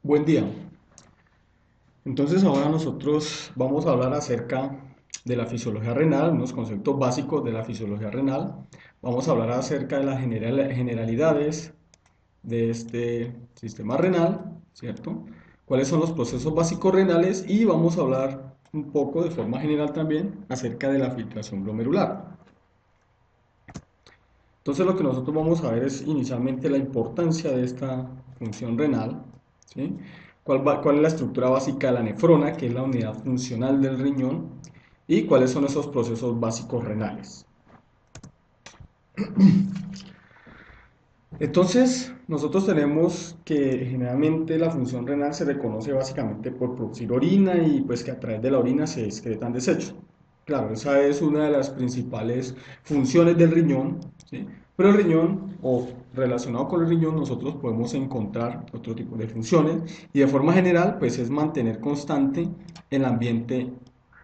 Buen día. Entonces ahora nosotros vamos a hablar acerca de la fisiología renal, unos conceptos básicos de la fisiología renal. Vamos a hablar acerca de las generalidades de este sistema renal, ¿cierto? Cuáles son los procesos básicos renales y vamos a hablar un poco de forma general también acerca de la filtración glomerular. Entonces lo que nosotros vamos a ver es inicialmente la importancia de esta función renal, ¿sí? ¿Cuál es la estructura básica de la nefrona, que es la unidad funcional del riñón? Y cuáles son esos procesos básicos renales. Entonces, nosotros tenemos que generalmente la función renal se reconoce básicamente por producir orina y pues que a través de la orina se excretan desechos. Claro, esa es una de las principales funciones del riñón, ¿sí? Pero el riñón o relacionado con el riñón nosotros podemos encontrar otro tipo de funciones y de forma general pues es mantener constante el ambiente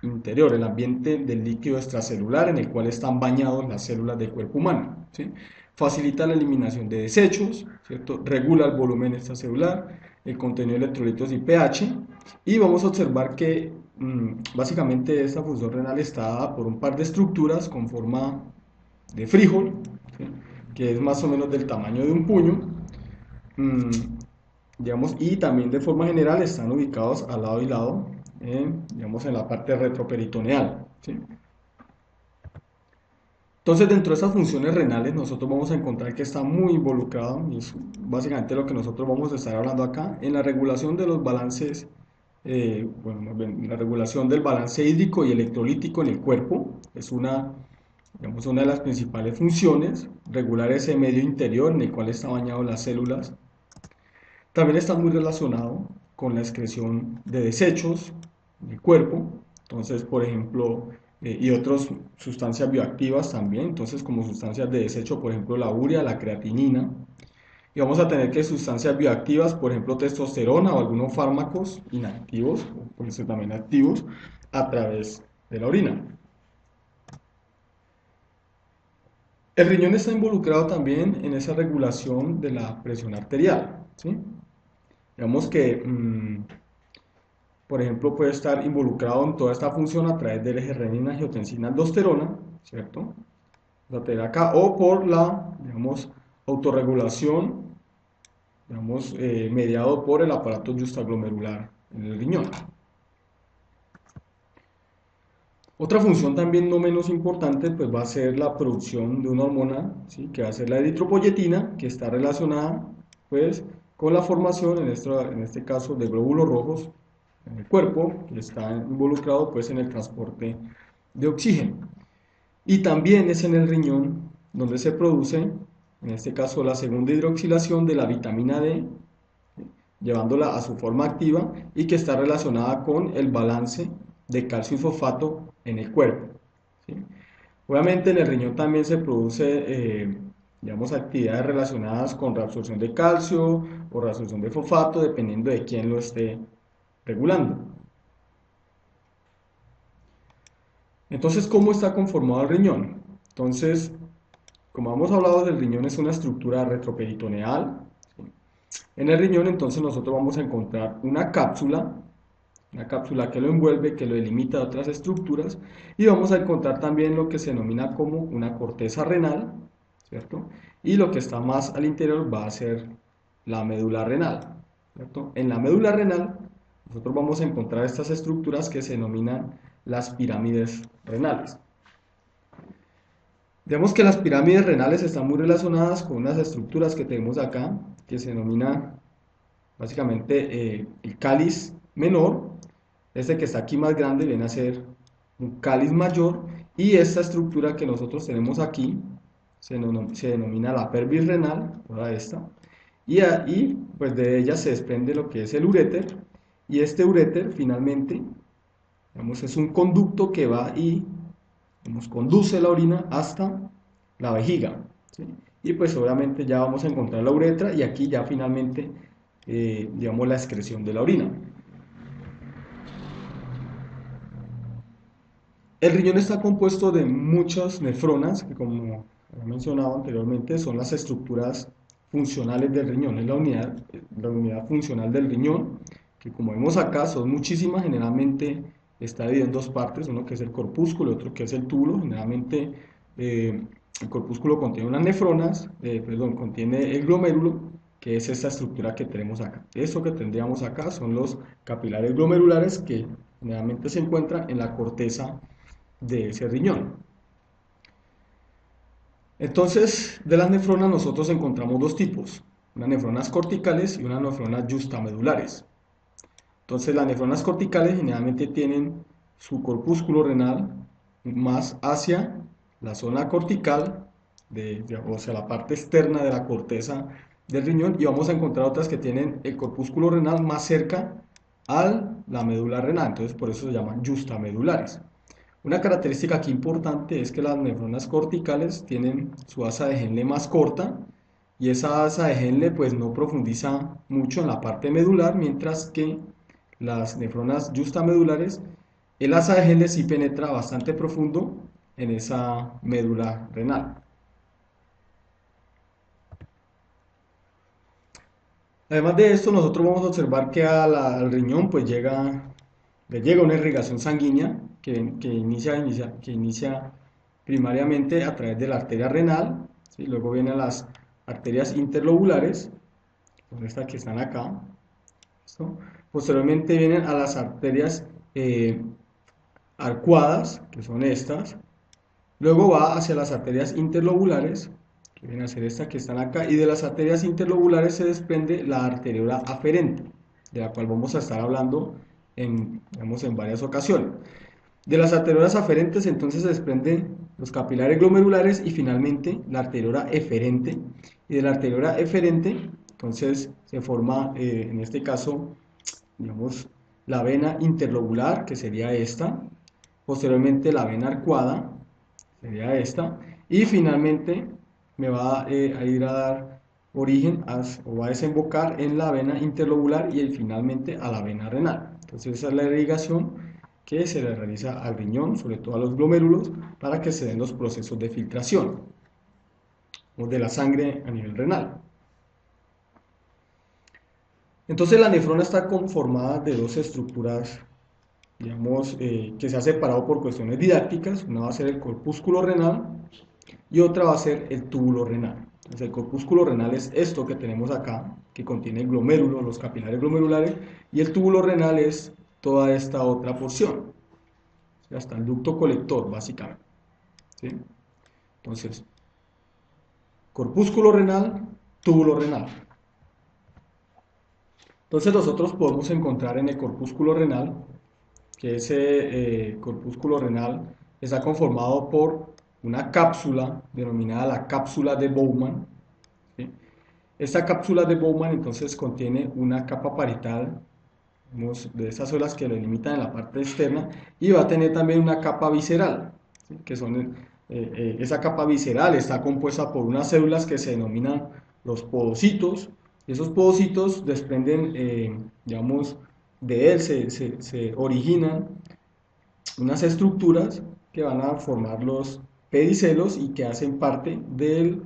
interior, el ambiente del líquido extracelular en el cual están bañados las células del cuerpo humano, ¿sí? Facilita la eliminación de desechos, ¿cierto? Regula el volumen extracelular, el contenido de electrolitos y pH, y vamos a observar que básicamente esta función renal está dada por un par de estructuras con forma de frijol, ¿sí? Que es más o menos del tamaño de un puño, mmm, digamos, y también de forma general están ubicados al lado y lado, digamos, en la parte retroperitoneal, ¿sí? Entonces, dentro de estas funciones renales, nosotros vamos a encontrar que está muy involucrado, y es básicamente lo que nosotros vamos a estar hablando acá, en la regulación de los balances, bueno, más bien, la regulación del balance hídrico y electrolítico en el cuerpo. Es una, digamos, una de las principales funciones, regular ese medio interior en el cual están bañadas las células. También está muy relacionado con la excreción de desechos del cuerpo, entonces, por ejemplo, y otras sustancias bioactivas también, entonces como sustancias de desecho, por ejemplo, la urea, la creatinina, y vamos a tener que sustancias bioactivas, por ejemplo, testosterona o algunos fármacos inactivos, o pueden ser también activos, a través de la orina. El riñón está involucrado también en esa regulación de la presión arterial, ¿sí? Digamos que por ejemplo, puede estar involucrado en toda esta función a través del eje renina-angiotensina-aldosterona, ¿cierto? La tener acá, o por la, digamos, autorregulación, digamos, mediado por el aparato justaglomerular en el riñón. Otra función también no menos importante, pues va a ser la producción de una hormona, ¿sí? Que va a ser la eritropoyetina, que está relacionada, pues, con la formación, en este caso, de glóbulos rojos en el cuerpo, que está involucrado pues en el transporte de oxígeno. Y también es en el riñón donde se produce, en este caso, la segunda hidroxilación de la vitamina D, llevándola a su forma activa y que está relacionada con el balance de calcio y fosfato en el cuerpo, ¿sí? Obviamente en el riñón también se produce, digamos, actividades relacionadas con reabsorción de calcio o reabsorción de fosfato, dependiendo de quién lo esté regulando. Entonces, ¿cómo está conformado el riñón? Entonces, como hemos hablado del riñón, es una estructura retroperitoneal. En el riñón, entonces, nosotros vamos a encontrar una cápsula que lo envuelve, que lo delimita de otras estructuras, y vamos a encontrar también lo que se denomina como una corteza renal, ¿cierto? Y lo que está más al interior va a ser la médula renal, ¿cierto? En la médula renal, nosotros vamos a encontrar estas estructuras que se denominan las pirámides renales. Vemos que las pirámides renales están muy relacionadas con unas estructuras que tenemos acá, que se denomina básicamente el cáliz menor. Este que está aquí más grande viene a ser un cáliz mayor, y esta estructura que nosotros tenemos aquí se denomina la pelvis renal, toda esta, y ahí pues de ella se desprende lo que es el uréter, y este uréter finalmente, digamos, es un conducto que va y nos conduce la orina hasta la vejiga, ¿sí? Y pues obviamente ya vamos a encontrar la uretra y aquí ya finalmente, digamos, la excreción de la orina. El riñón está compuesto de muchas nefronas, que como he mencionado anteriormente, son las estructuras funcionales del riñón, es la unidad, la unidad funcional del riñón, que como vemos acá son muchísimas, generalmente está dividido en dos partes, uno que es el corpúsculo y otro que es el túbulo. Generalmente el corpúsculo contiene unas nefronas, perdón, contiene el glomérulo, que es esta estructura que tenemos acá. Esto que tendríamos acá son los capilares glomerulares que generalmente se encuentran en la corteza de ese riñón. Entonces, de las nefronas nosotros encontramos dos tipos, unas nefronas corticales y unas nefronas justamedulares. Entonces, las nefronas corticales generalmente tienen su corpúsculo renal más hacia la zona cortical, o sea, la parte externa de la corteza del riñón, y vamos a encontrar otras que tienen el corpúsculo renal más cerca a la médula renal, entonces por eso se llaman justamedulares. Una característica aquí importante es que las nefronas corticales tienen su asa de Henle más corta y esa asa de Henle pues no profundiza mucho en la parte medular, mientras que las nefronas justamedulares, el asa de Henle sí penetra bastante profundo en esa médula renal. Además de esto, nosotros vamos a observar que al riñón pues le llega una irrigación sanguínea que inicia primariamente a través de la arteria renal, ¿sí? Luego vienen las arterias interlobulares, son estas que están acá. ¿Listo? Posteriormente vienen a las arterias arcuadas, que son estas. Luego va hacia las arterias interlobulares, que vienen a ser estas que están acá, y de las arterias interlobulares se desprende la arteriola aferente, de la cual vamos a estar hablando digamos, en varias ocasiones. De las arteriolas aferentes entonces se desprenden los capilares glomerulares y finalmente la arteriola eferente. Y de la arteriola eferente entonces se forma en este caso, digamos, la vena interlobular, que sería esta, posteriormente la vena arcuada, sería esta, y finalmente me va a ir a dar origen o va a desembocar en la vena interlobular y finalmente a la vena renal. Entonces esa es la irrigación que se le realiza al riñón, sobre todo a los glomérulos, para que se den los procesos de filtración o de la sangre a nivel renal. Entonces la nefrona está conformada de dos estructuras, digamos, que se ha separado por cuestiones didácticas. Una va a ser el corpúsculo renal y otra va a ser el túbulo renal. Entonces el corpúsculo renal es esto que tenemos acá, que contiene el glomérulo, los capilares glomerulares, y el túbulo renal es toda esta otra porción, hasta el ducto colector básicamente, ¿sí? Entonces, corpúsculo renal, túbulo renal. Entonces nosotros podemos encontrar en el corpúsculo renal que ese corpúsculo renal está conformado por una cápsula denominada la cápsula de Bowman, ¿sí? Esta cápsula de Bowman entonces contiene una capa parietal de esas células que lo limitan en la parte externa, y va a tener también una capa visceral, ¿sí? Que son, esa capa visceral está compuesta por unas células que se denominan los podocitos. Esos podocitos desprenden, digamos, de él se originan unas estructuras que van a formar los pedicelos y que hacen parte de,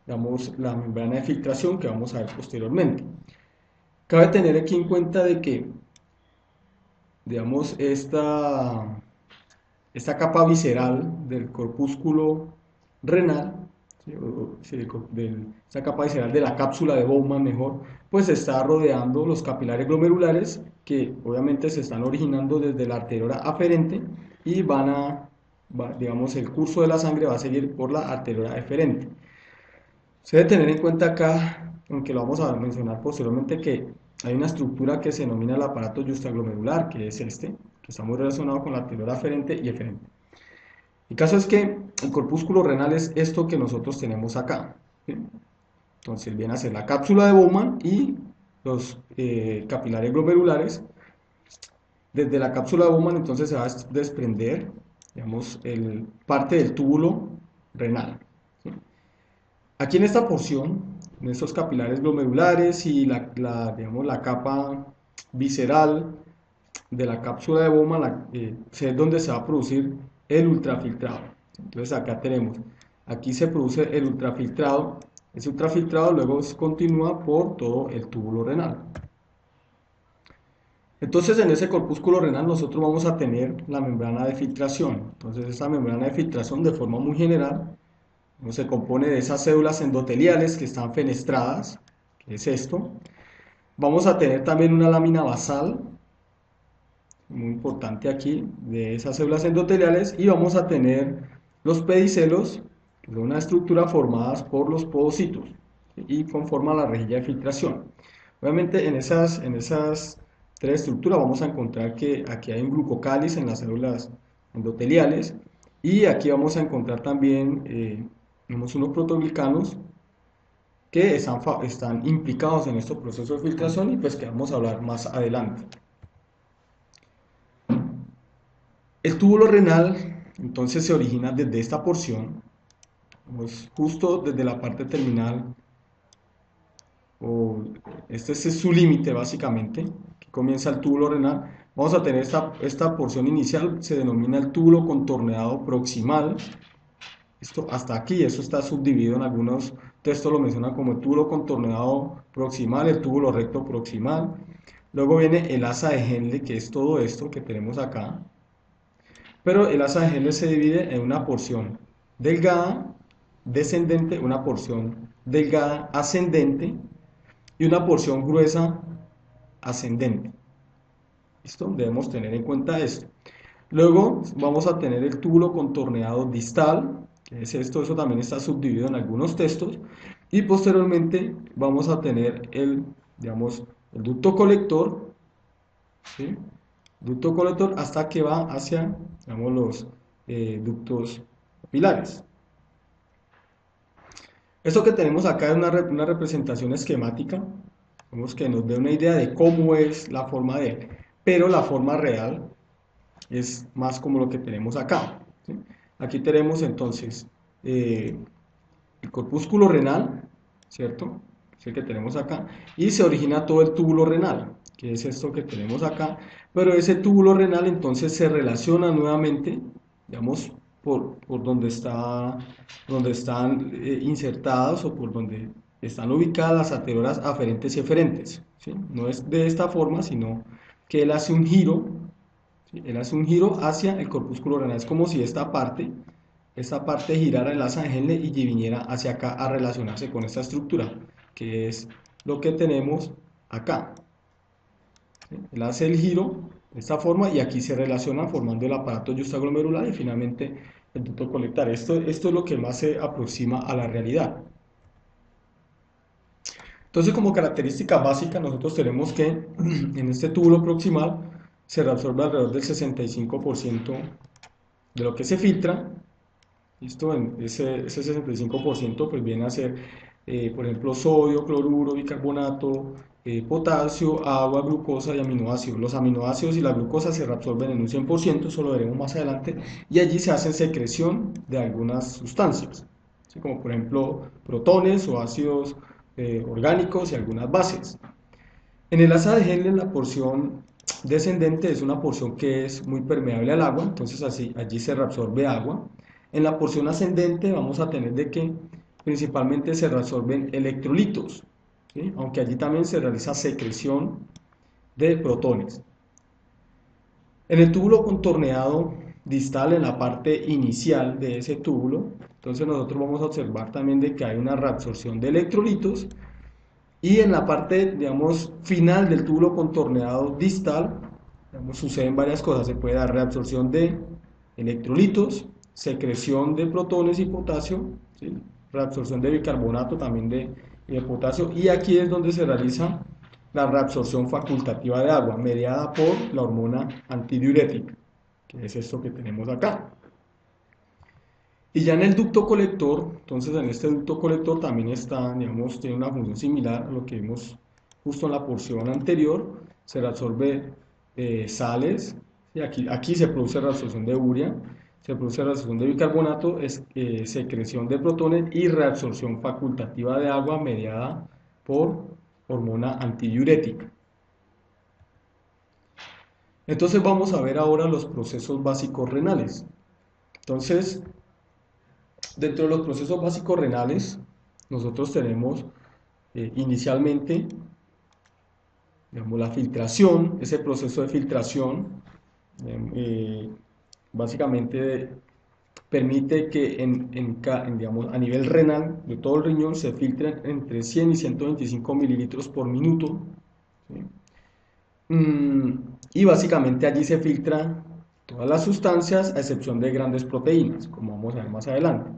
digamos, la membrana de filtración que vamos a ver posteriormente. Cabe tener aquí en cuenta de que, digamos, esta capa visceral del corpúsculo renal, ¿sí? Esta capa visceral de la cápsula de Bowman mejor, pues está rodeando los capilares glomerulares que obviamente se están originando desde la arteriola aferente y digamos, el curso de la sangre va a seguir por la arteriola eferente. Se debe tener en cuenta acá, aunque lo vamos a mencionar posteriormente, que hay una estructura que se denomina el aparato justaglomerular, que es este, que está muy relacionado con la arteriola aferente y eferente. El caso es que el corpúsculo renal es esto que nosotros tenemos acá, ¿sí? Entonces viene a ser la cápsula de Bowman y los capilares glomerulares. Desde la cápsula de Bowman entonces se va a desprender, digamos, parte del túbulo renal, ¿sí? Aquí en esta porción, en estos capilares glomerulares y digamos, la capa visceral de la cápsula de Bowman, es donde se va a producir el ultrafiltrado. Entonces acá tenemos, aquí se produce el ultrafiltrado Ese ultrafiltrado luego continúa por todo el túbulo renal. Entonces en ese corpúsculo renal nosotros vamos a tener la membrana de filtración. Entonces esa membrana de filtración de forma muy general se compone de esas células endoteliales que están fenestradas, que es esto. Vamos a tener también una lámina basal, muy importante aquí, de esas células endoteliales, y vamos a tener los pedicelos, que son una estructura formadas por los podocitos y conforman la rejilla de filtración. Obviamente en esas tres estructuras vamos a encontrar que aquí hay un glucocálice en las células endoteliales y aquí vamos a encontrar también unos protoglicanos que están implicados en estos procesos de filtración y pues que vamos a hablar más adelante. El túbulo renal entonces se origina desde esta porción, pues, justo desde la parte terminal, o este es su límite básicamente, que comienza el túbulo renal. Vamos a tener esta porción inicial, se denomina el túbulo contorneado proximal. Esto hasta aquí, eso está subdividido en algunos textos, lo mencionan como el túbulo contorneado proximal, el túbulo recto proximal. Luego viene el asa de Henle, que es todo esto que tenemos acá. Pero el asa de Henle se divide en una porción delgada, descendente, una porción delgada, ascendente, y una porción gruesa, ascendente. ¿Listo? Debemos tener en cuenta esto. Luego vamos a tener el túbulo contorneado distal, que es esto, eso también está subdividido en algunos textos, y posteriormente vamos a tener digamos, el ducto colector, ¿sí? Ducto colector hasta que va hacia, digamos, los ductos pilares. Esto que tenemos acá es una representación esquemática, vemos que nos dé una idea de cómo es la forma de él, pero la forma real es más como lo que tenemos acá, ¿sí? Aquí tenemos entonces el corpúsculo renal, ¿cierto? Es el que tenemos acá, y se origina todo el túbulo renal, que es esto que tenemos acá, pero ese túbulo renal entonces se relaciona nuevamente, digamos, por donde están insertadas o por donde están ubicadas las arteriolas aferentes y eferentes, ¿sí? No es de esta forma, sino que él hace un giro, ¿sí? Él hace un giro hacia el corpúsculo renal, es como si esta parte girara el asa de Henle y viniera hacia acá a relacionarse con esta estructura, que es lo que tenemos acá. ¿Sí? Él hace el giro de esta forma y aquí se relaciona formando el aparato justaglomerular y finalmente el ducto colectar. Esto es lo que más se aproxima a la realidad. Entonces, como característica básica, nosotros tenemos que en este túbulo proximal se reabsorbe alrededor del 65% de lo que se filtra. ¿Listo? Ese 65% pues viene a ser, por ejemplo, sodio, cloruro, bicarbonato, potasio, agua, glucosa y aminoácidos. Los aminoácidos y la glucosa se reabsorben en un 100%, eso lo veremos más adelante, y allí se hace secreción de algunas sustancias, ¿sí? Como por ejemplo protones o ácidos orgánicos y algunas bases. En el asa de Henle la porción descendente es una porción que es muy permeable al agua, entonces allí se reabsorbe agua. En la porción ascendente vamos a tener de que principalmente se reabsorben electrolitos, ¿sí? Aunque allí también se realiza secreción de protones. En el túbulo contorneado distal, en la parte inicial de ese túbulo, entonces nosotros vamos a observar también de que hay una reabsorción de electrolitos. Y en la parte, digamos, final del túbulo contorneado distal, digamos, suceden varias cosas. Se puede dar reabsorción de electrolitos, secreción de protones y potasio, ¿sí? Reabsorción de bicarbonato también de potasio. Y aquí es donde se realiza la reabsorción facultativa de agua, mediada por la hormona antidiurética, que es esto que tenemos acá. Y ya en el ducto colector, entonces en este ducto colector también está, digamos, tiene una función similar a lo que vimos justo en la porción anterior. Se reabsorbe sales, y aquí se produce reabsorción de urea, se produce reabsorción de bicarbonato, secreción de protones y reabsorción facultativa de agua mediada por hormona antidiurética. Entonces vamos a ver ahora los procesos básicos renales. Entonces, dentro de los procesos básicos renales, nosotros tenemos inicialmente, digamos, la filtración, ese proceso de filtración, eh, básicamente permite que digamos, a nivel renal de todo el riñón se filtren entre 100 y 125 mililitros por minuto. ¿Sí? Y básicamente allí se filtran todas las sustancias a excepción de grandes proteínas, como vamos a ver más adelante.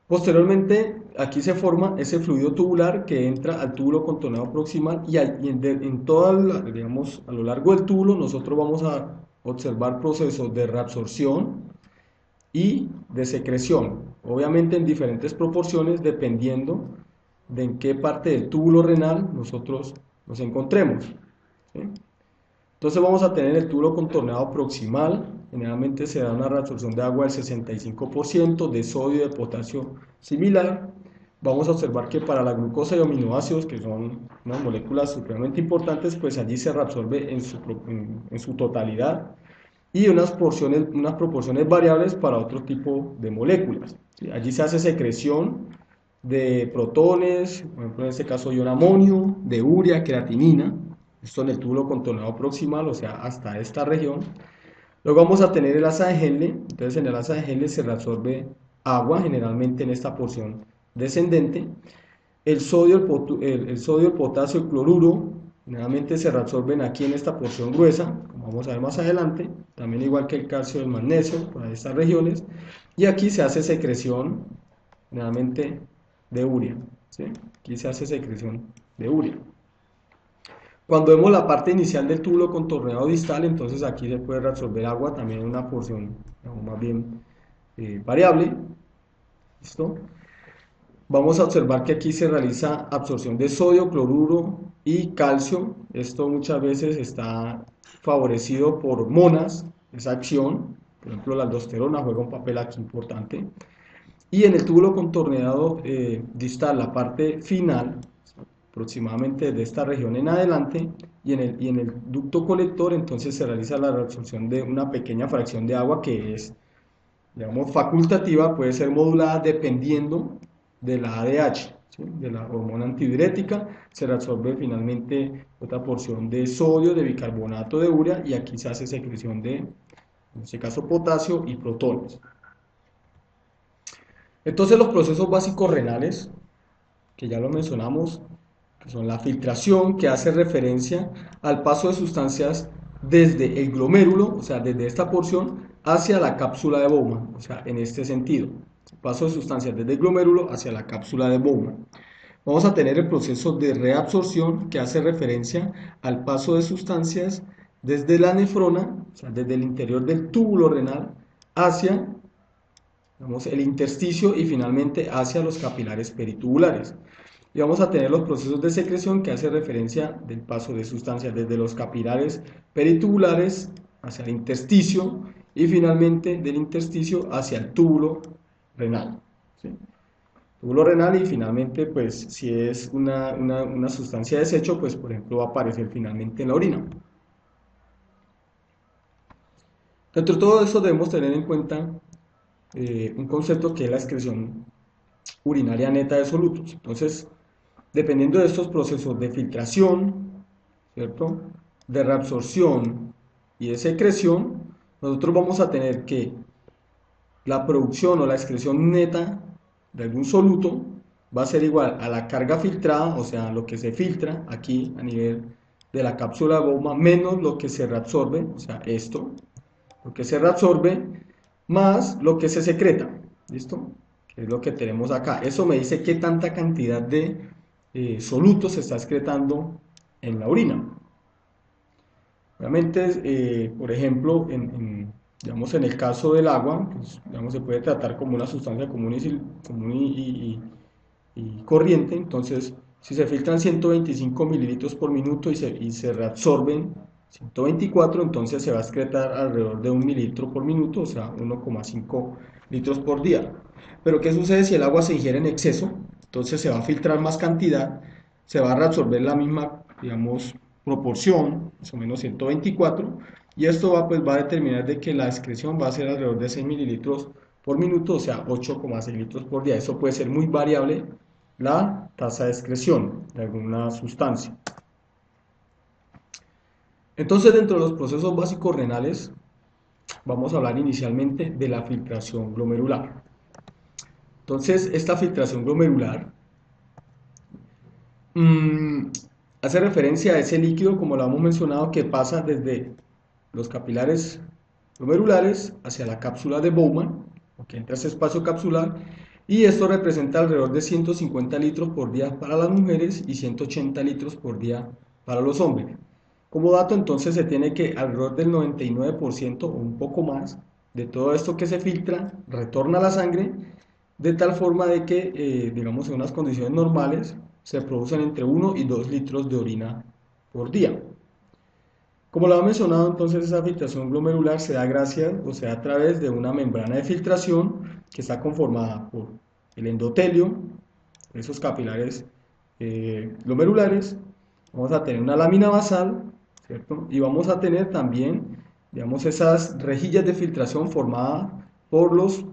Posteriormente, aquí se forma ese fluido tubular que entra al túbulo contorneado proximal y en toda digamos, a lo largo del túbulo nosotros vamos a observar procesos de reabsorción y de secreción, obviamente en diferentes proporciones dependiendo de en qué parte del túbulo renal nosotros nos encontremos. ¿Sí? Entonces vamos a tener el túbulo contorneado proximal, generalmente se da una reabsorción de agua del 65%, de sodio y de potasio similar. Vamos a observar que para la glucosa y aminoácidos, que son unas moléculas supremamente importantes, pues allí se reabsorbe en su totalidad y unas proporciones variables para otro tipo de moléculas. ¿Sí? Allí se hace secreción de protones, por ejemplo en este caso ion amonio, de urea, creatinina, esto en el túbulo contorneado proximal, o sea, hasta esta región. Luego vamos a tener el asa de Henle, entonces en el asa de Henle se reabsorbe agua, generalmente en esta porción descendente. El sodio, el potasio, el cloruro, generalmente se reabsorben aquí en esta porción gruesa, como vamos a ver más adelante, también igual que el calcio y el magnesio, para estas regiones, y aquí se hace secreción, generalmente, de urea, ¿sí? Aquí se hace secreción de urea. Cuando vemos la parte inicial del túbulo contorneado distal, entonces aquí se puede reabsorber agua también en una porción, digamos, más bien variable. ¿Listo? Vamos a observar que aquí se realiza absorción de sodio, cloruro y calcio. Esto muchas veces está favorecido por hormonas, esa acción. Por ejemplo, la aldosterona juega un papel aquí importante. Y en el túbulo contorneado distal, la parte final, aproximadamente de esta región en adelante, y en el ducto colector, entonces se realiza la reabsorción de una pequeña fracción de agua que es, digamos, facultativa, puede ser modulada dependiendo de la ADH, ¿sí? De la hormona antidiurética. Se reabsorbe finalmente otra porción de sodio, de bicarbonato de urea, y aquí se hace secreción de, en este caso, potasio y protones. Entonces los procesos básicos renales, que ya lo mencionamos, que son la filtración, que hace referencia al paso de sustancias desde el glomérulo, o sea, desde esta porción, hacia la cápsula de Bowman, o sea, en este sentido. Paso de sustancias desde el glomérulo hacia la cápsula de Bowman. Vamos a tener el proceso de reabsorción, que hace referencia al paso de sustancias desde la nefrona, o sea, desde el interior del túbulo renal, hacia, digamos, el intersticio y finalmente hacia los capilares peritubulares. Y vamos a tener los procesos de secreción, que hace referencia del paso de sustancias desde los capilares peritubulares hacia el intersticio y finalmente del intersticio hacia el túbulo renal. ¿Sí? Túbulo renal, y finalmente, pues si es una sustancia de desecho, pues por ejemplo va a aparecer finalmente en la orina. Dentro de todo eso debemos tener en cuenta un concepto que es la excreción urinaria neta de solutos. Entonces, dependiendo de estos procesos de filtración, ¿cierto?, de reabsorción y de secreción, nosotros vamos a tener que la producción o la excreción neta de algún soluto va a ser igual a la carga filtrada, o sea, lo que se filtra aquí a nivel de la cápsula de Bowman, menos lo que se reabsorbe, o sea, esto, lo que se reabsorbe, más lo que se secreta, ¿listo? Que es lo que tenemos acá. Eso me dice qué tanta cantidad de soluto se está excretando en la orina. Obviamente, por ejemplo, digamos, en el caso del agua, pues, digamos, se puede tratar como una sustancia común y corriente. Entonces, si se filtran 125 mililitros por minuto y se reabsorben 124, entonces se va a excretar alrededor de 1 mililitro por minuto, o sea, 1,5 litros por día. Pero ¿qué sucede si el agua se ingiere en exceso? Entonces se va a filtrar más cantidad, se va a reabsorber la misma, digamos, proporción, más o menos 124, y esto pues, va a determinar de que la excreción va a ser alrededor de 6 mililitros por minuto, o sea, 8,6 litros por día. Eso puede ser muy variable la tasa de excreción de alguna sustancia. Entonces, dentro de los procesos básicos renales, vamos a hablar inicialmente de la filtración glomerular. Entonces, esta filtración glomerular mm, hace referencia a ese líquido, como lo hemos mencionado, que pasa desde los capilares glomerulares hacia la cápsula de Bowman, que entra a ese espacio capsular, y esto representa alrededor de 150 litros por día para las mujeres y 180 litros por día para los hombres. Como dato, entonces se tiene que alrededor del 99% o un poco más de todo esto que se filtra retorna a la sangre, de tal forma de que, digamos, en unas condiciones normales se producen entre 1 y 2 litros de orina por día. Como lo ha mencionado, entonces esa filtración glomerular se da gracias o se da a través de una membrana de filtración que está conformada por el endotelio, esos capilares glomerulares. Vamos a tener una lámina basal, ¿cierto? Y vamos a tener también, digamos, esas rejillas de filtración formadas por los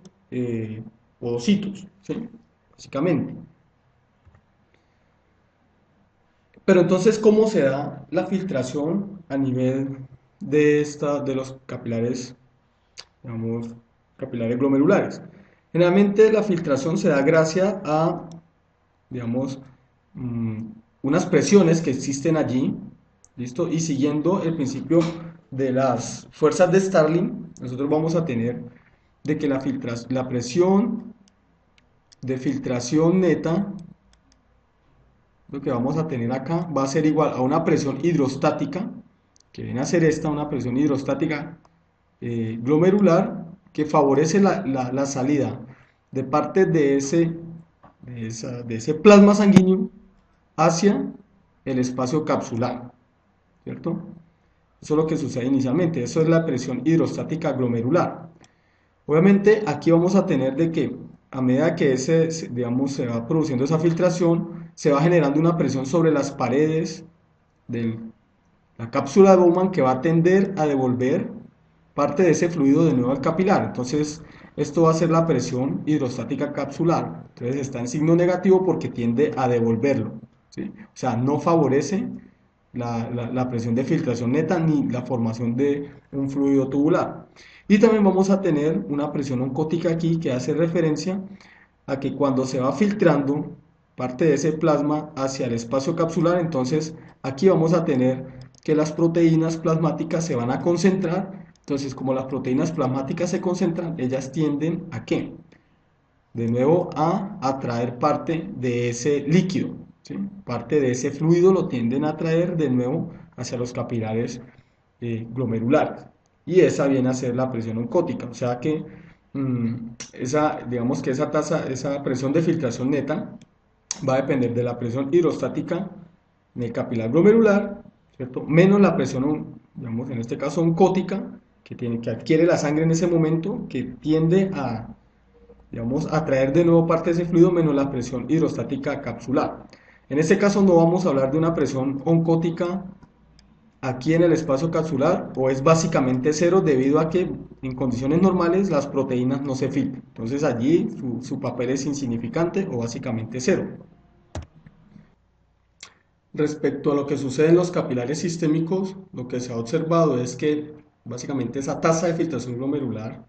podocitos, ¿sí? Básicamente. Pero entonces, ¿cómo se da la filtración a nivel de los capilares, digamos, capilares glomerulares? Generalmente la filtración se da gracias a, digamos, mm, unas presiones que existen allí, ¿listo? Y siguiendo el principio de las fuerzas de Starling, nosotros vamos a tener de que la presión de filtración neta, lo que vamos a tener acá, va a ser igual a una presión hidrostática, que viene a ser esta, una presión hidrostática glomerular, que favorece la salida de parte de ese plasma sanguíneo hacia el espacio capsular, ¿cierto? Eso es lo que sucede inicialmente, eso es la presión hidrostática glomerular. Obviamente aquí vamos a tener de que a medida que digamos, se va produciendo esa filtración, se va generando una presión sobre las paredes de la cápsula de Bowman que va a tender a devolver parte de ese fluido de nuevo al capilar. Entonces, esto va a ser la presión hidrostática capsular. Entonces, está en signo negativo porque tiende a devolverlo, ¿sí? O sea, no favorece la presión de filtración neta ni la formación de un fluido tubular. Y también vamos a tener una presión oncótica aquí que hace referencia a que cuando se va filtrando parte de ese plasma hacia el espacio capsular, entonces aquí vamos a tener que las proteínas plasmáticas se van a concentrar. Entonces, como las proteínas plasmáticas se concentran, ellas tienden ¿a qué? De nuevo a atraer parte de ese líquido, ¿sí? Parte de ese fluido lo tienden a atraer de nuevo hacia los capilares glomerulares. Y esa viene a ser la presión oncótica, o sea que digamos que esa tasa, esa presión de filtración neta va a depender de la presión hidrostática en el capilar glomerular, ¿cierto? Menos la presión, digamos, en este caso oncótica, que adquiere la sangre en ese momento, que tiende a, digamos, atraer de nuevo parte de ese fluido, menos la presión hidrostática capsular. En este caso no vamos a hablar de una presión oncótica aquí en el espacio capsular, o es básicamente cero debido a que en condiciones normales las proteínas no se filtran. Entonces allí su papel es insignificante o básicamente cero. Respecto a lo que sucede en los capilares sistémicos, lo que se ha observado es que básicamente esa tasa de filtración glomerular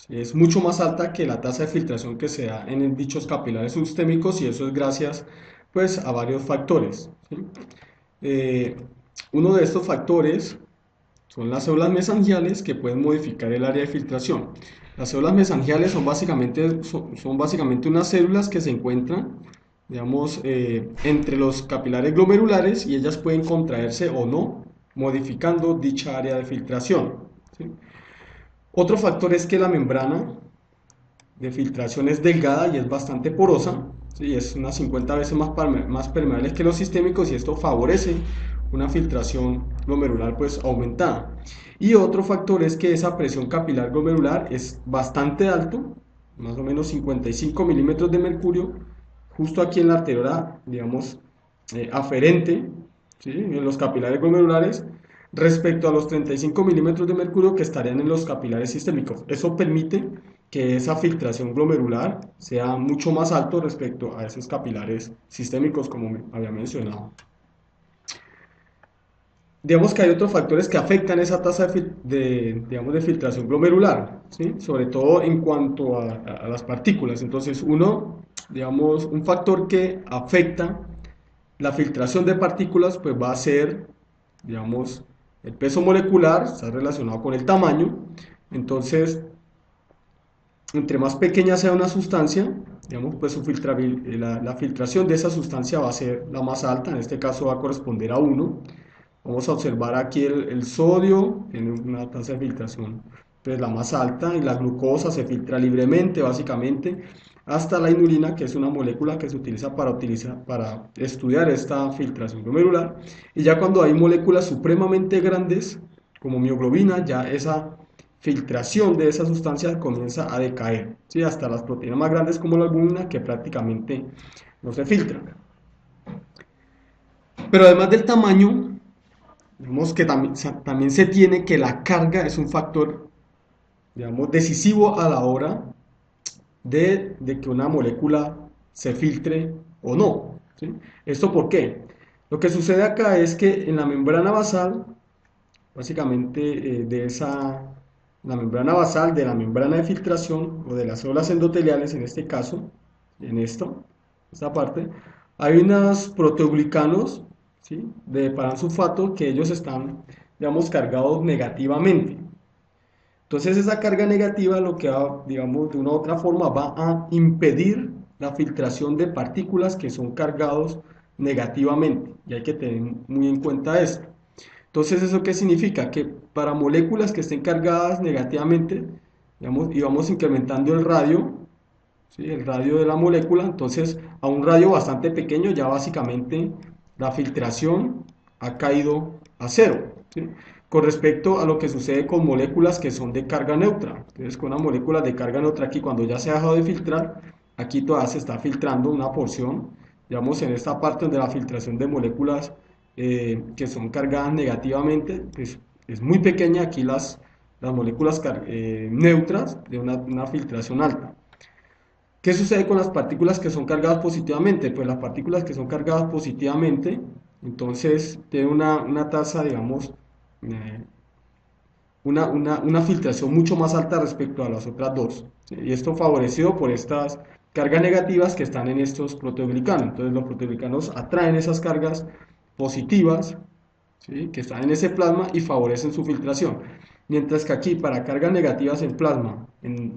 es mucho más alta que la tasa de filtración que se da en dichos capilares sistémicos, y eso es gracias pues a varios factores, ¿sí? Eh, Uno de estos factores son las células mesangiales que pueden modificar el área de filtración. Las células mesangiales son básicamente unas células que se encuentran, digamos, entre los capilares glomerulares, y ellas pueden contraerse o no, modificando dicha área de filtración, ¿sí? Otro factor es que la membrana de filtración es delgada y es bastante porosa, ¿sí? Es unas 50 veces más permeable que los sistémicos, y esto favorece una filtración glomerular pues aumentada. Y otro factor es que esa presión capilar glomerular es bastante alto, más o menos 55 milímetros de mercurio, justo aquí en la arteriola, digamos, aferente, ¿sí? En los capilares glomerulares, respecto a los 35 milímetros de mercurio que estarían en los capilares sistémicos. Eso permite que esa filtración glomerular sea mucho más alto respecto a esos capilares sistémicos, como había mencionado. Digamos que hay otros factores que afectan esa tasa digamos, de filtración glomerular, ¿sí? Sobre todo en cuanto a las partículas. Entonces, digamos, un factor que afecta la filtración de partículas, pues va a ser, digamos, el peso molecular, está relacionado con el tamaño. Entonces, entre más pequeña sea una sustancia, digamos, pues la filtración de esa sustancia va a ser la más alta, en este caso va a corresponder a 1. Vamos a observar aquí el sodio, tiene una tasa de filtración pues la más alta, y la glucosa se filtra libremente, básicamente, hasta la inulina, que es una molécula que se utiliza para estudiar esta filtración glomerular. Y ya cuando hay moléculas supremamente grandes, como mioglobina, ya esa filtración de esa sustancia comienza a decaer, ¿sí? Hasta las proteínas más grandes como la albúmina, que prácticamente no se filtran. Pero además del tamaño, digamos que también se tiene que la carga es un factor, digamos, decisivo a la hora de que una molécula se filtre o no, ¿sí? ¿Esto por qué? Lo que sucede acá es que en la membrana basal, básicamente la membrana basal de la membrana de filtración o de las células endoteliales en este caso, en esta parte, hay unos proteoglicanos, ¿sí? De paransulfato que ellos están, digamos, cargados negativamente. Entonces esa carga negativa lo que va, digamos, de una u otra forma va a impedir la filtración de partículas que son cargados negativamente, y hay que tener muy en cuenta esto. Entonces, ¿eso qué significa? Que para moléculas que estén cargadas negativamente, digamos, y vamos incrementando el radio, ¿sí? El radio de la molécula, entonces a un radio bastante pequeño ya básicamente la filtración ha caído a cero, ¿sí? Con respecto a lo que sucede con moléculas que son de carga neutra. Entonces, con una molécula de carga neutra aquí, cuando ya se ha dejado de filtrar, aquí todavía se está filtrando una porción, digamos, en esta parte donde la filtración de moléculas que son cargadas negativamente, pues es muy pequeña aquí las moléculas neutras de una filtración alta. ¿Qué sucede con las partículas que son cargadas positivamente? Pues las partículas que son cargadas positivamente, entonces tienen una tasa, digamos, eh, una filtración mucho más alta respecto a las otras dos, ¿sí? Y esto favorecido por estas cargas negativas que están en estos proteoglicanos. Entonces los proteoglicanos atraen esas cargas positivas, ¿sí? Que están en ese plasma y favorecen su filtración. Mientras que aquí para cargas negativas en plasma,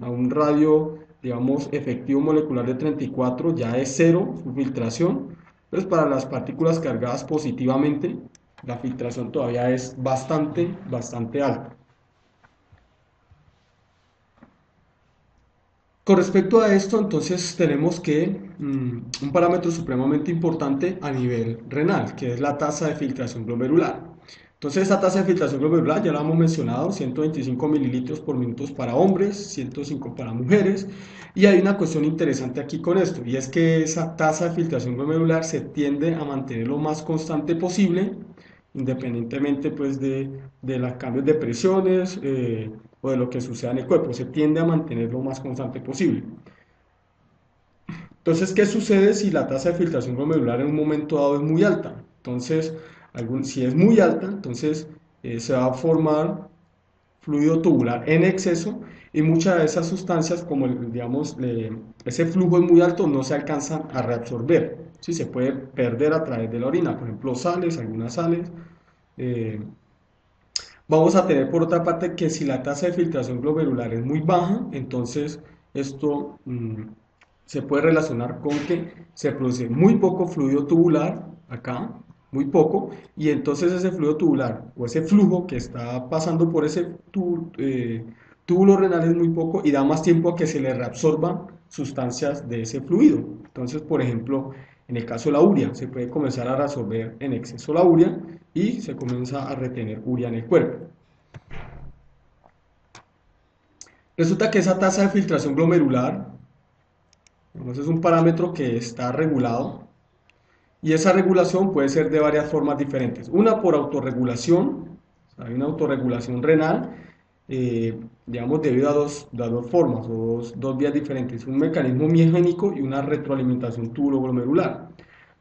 a un radio, digamos, efectivo molecular de 34, ya es cero su filtración. Pues para las partículas cargadas positivamente, la filtración todavía es bastante alta. Con respecto a esto, entonces tenemos que un parámetro supremamente importante a nivel renal, que es la tasa de filtración glomerular. Entonces, esta tasa de filtración glomerular ya la hemos mencionado, 125 mililitros por minuto para hombres, 105 para mujeres. Y hay una cuestión interesante aquí con esto, y es que esa tasa de filtración glomerular se tiende a mantener lo más constante posible, independientemente pues de los cambios de presiones o de lo que suceda en el cuerpo, se tiende a mantener lo más constante posible. Entonces, ¿qué sucede si la tasa de filtración glomerular en un momento dado es muy alta? Entonces, si es muy alta, entonces se va a formar fluido tubular en exceso, y muchas de esas sustancias, como digamos, ese flujo es muy alto, no se alcanzan a reabsorber, ¿sí? Se puede perder a través de la orina, por ejemplo, sales, algunas sales. eh, Vamos a tener por otra parte que si la tasa de filtración glomerular es muy baja, entonces esto se puede relacionar con que se produce muy poco fluido tubular acá, muy poco, y entonces ese fluido tubular o ese flujo que está pasando por ese túbulo renal es muy poco y da más tiempo a que se le reabsorban sustancias de ese fluido. Entonces, por ejemplo, en el caso de la urea, se puede comenzar a reabsorber en exceso la urea y se comienza a retener urea en el cuerpo. Resulta que esa tasa de filtración glomerular, entonces, es un parámetro que está regulado, y esa regulación puede ser de varias formas diferentes. Una por autorregulación, hay una autorregulación renal, digamos, debido a dos formas o dos vías diferentes, un mecanismo miogénico y una retroalimentación tubuloglomerular.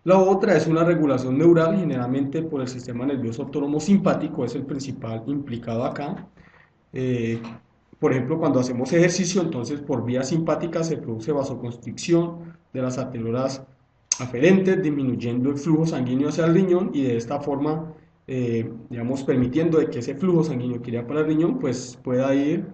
La otra es una regulación neural, generalmente por el sistema nervioso autónomo simpático, es el principal implicado acá. Eh, por ejemplo, cuando hacemos ejercicio, entonces por vía simpática se produce vasoconstricción de las arteriolas aferentes, disminuyendo el flujo sanguíneo hacia el riñón y de esta forma, digamos, permitiendo de que ese flujo sanguíneo que iría para el riñón, pues pueda ir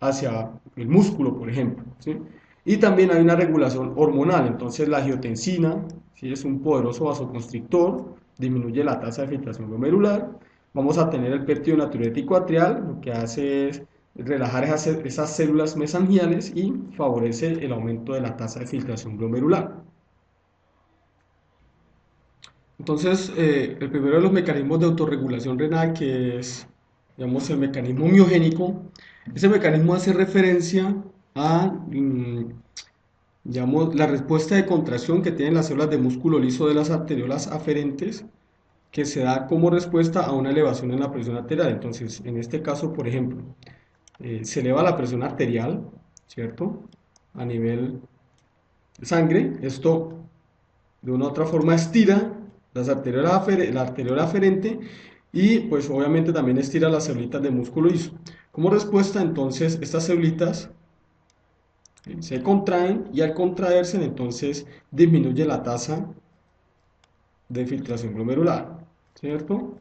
hacia el músculo, por ejemplo, ¿sí? Y también hay una regulación hormonal, entonces la angiotensina, ¿sí? Es un poderoso vasoconstrictor, disminuye la tasa de filtración glomerular. Vamos a tener el péptido natriurético atrial, lo que hace es relajar esas células mesangiales y favorece el aumento de la tasa de filtración glomerular. Entonces, el primero de los mecanismos de autorregulación renal, que es, digamos, el mecanismo miogénico, ese mecanismo hace referencia a, digamos, la respuesta de contracción que tienen las células de músculo liso de las arteriolas aferentes, que se da como respuesta a una elevación en la presión arterial. Entonces, en este caso, por ejemplo, se eleva la presión arterial, ¿cierto? A nivel de sangre. Esto de una u otra forma estira la arteriola aferente y pues obviamente también estira las células de músculo liso. Como respuesta, entonces, estas células se contraen y al contraerse, entonces disminuye la tasa de filtración glomerular, ¿cierto?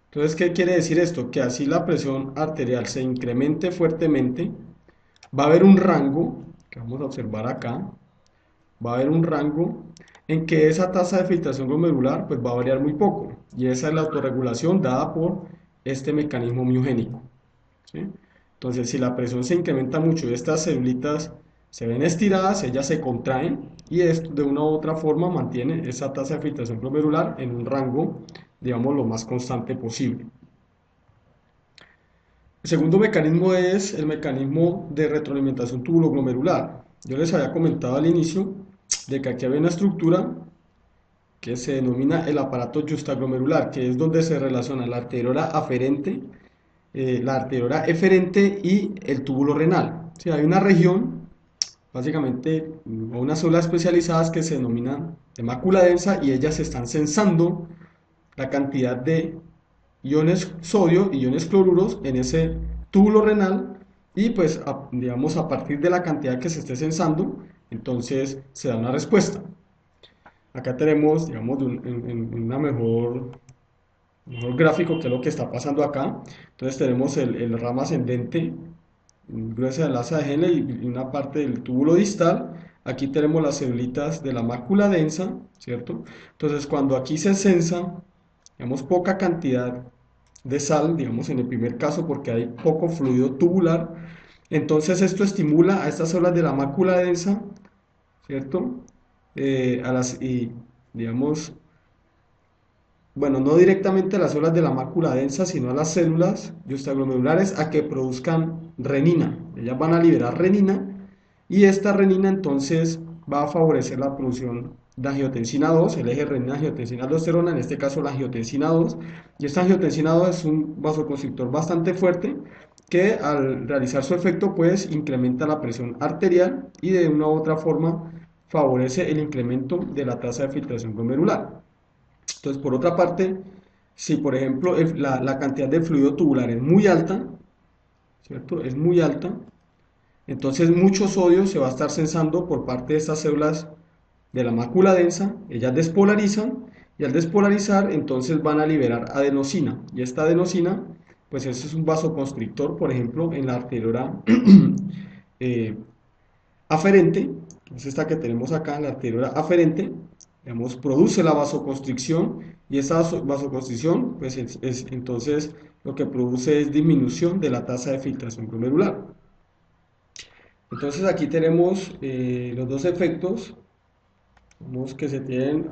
Entonces, ¿qué quiere decir esto? Que así la presión arterial se incremente fuertemente, va a haber un rango, que vamos a observar acá, va a haber un rango en que esa tasa de filtración glomerular pues va a variar muy poco, y esa es la autorregulación dada por este mecanismo miogénico, ¿sí? Entonces, si la presión se incrementa mucho y estas células se ven estiradas, ellas se contraen y esto de una u otra forma mantiene esa tasa de filtración glomerular en un rango, digamos, lo más constante posible. El segundo mecanismo es el mecanismo de retroalimentación tubuloglomerular. Yo les había comentado al inicio de que aquí había una estructura que se denomina el aparato justaglomerular, que es donde se relaciona la arteriola aferente, la arteriola eferente y el túbulo renal. O sea, hay una región, básicamente, o unas células especializadas que se denominan de mácula densa y ellas están sensando la cantidad de iones sodio y iones cloruros en ese túbulo renal y pues digamos a partir de la cantidad que se esté sensando entonces se da una respuesta. Acá tenemos digamos en una mejor gráfico que es lo que está pasando acá. Entonces tenemos el rama ascendente gruesa del asa de Henle y una parte del túbulo distal. Aquí tenemos las celulitas de la mácula densa, ¿cierto? Entonces cuando aquí se sensa digamos poca cantidad de sal, digamos en el primer caso porque hay poco fluido tubular, entonces esto estimula a estas células de la mácula densa, ¿cierto? Y digamos, bueno, no directamente a las células de la mácula densa, sino a las células justaglomerulares a que produzcan renina. Ellas van a liberar renina y esta renina entonces va a favorecer la producción de angiotensina 2, el eje renina-angiotensina-aldosterona, en este caso la angiotensina 2, y esta angiotensina 2 es un vasoconstrictor bastante fuerte que al realizar su efecto pues incrementa la presión arterial y de una u otra forma favorece el incremento de la tasa de filtración glomerular. Entonces, por otra parte, si por ejemplo la cantidad de fluido tubular es muy alta, ¿cierto? Es muy alta, entonces mucho sodio se va a estar sensando por parte de estas células de la mácula densa, ellas despolarizan y al despolarizar entonces van a liberar adenosina y esta adenosina pues ese es un vasoconstrictor por ejemplo en la arteriola eh, aferente, que es esta que tenemos acá, la arteriola aferente, digamos, produce la vasoconstricción y esta vasoconstricción pues entonces lo que produce es disminución de la tasa de filtración glomerular. Entonces aquí tenemos los dos efectos que se tienen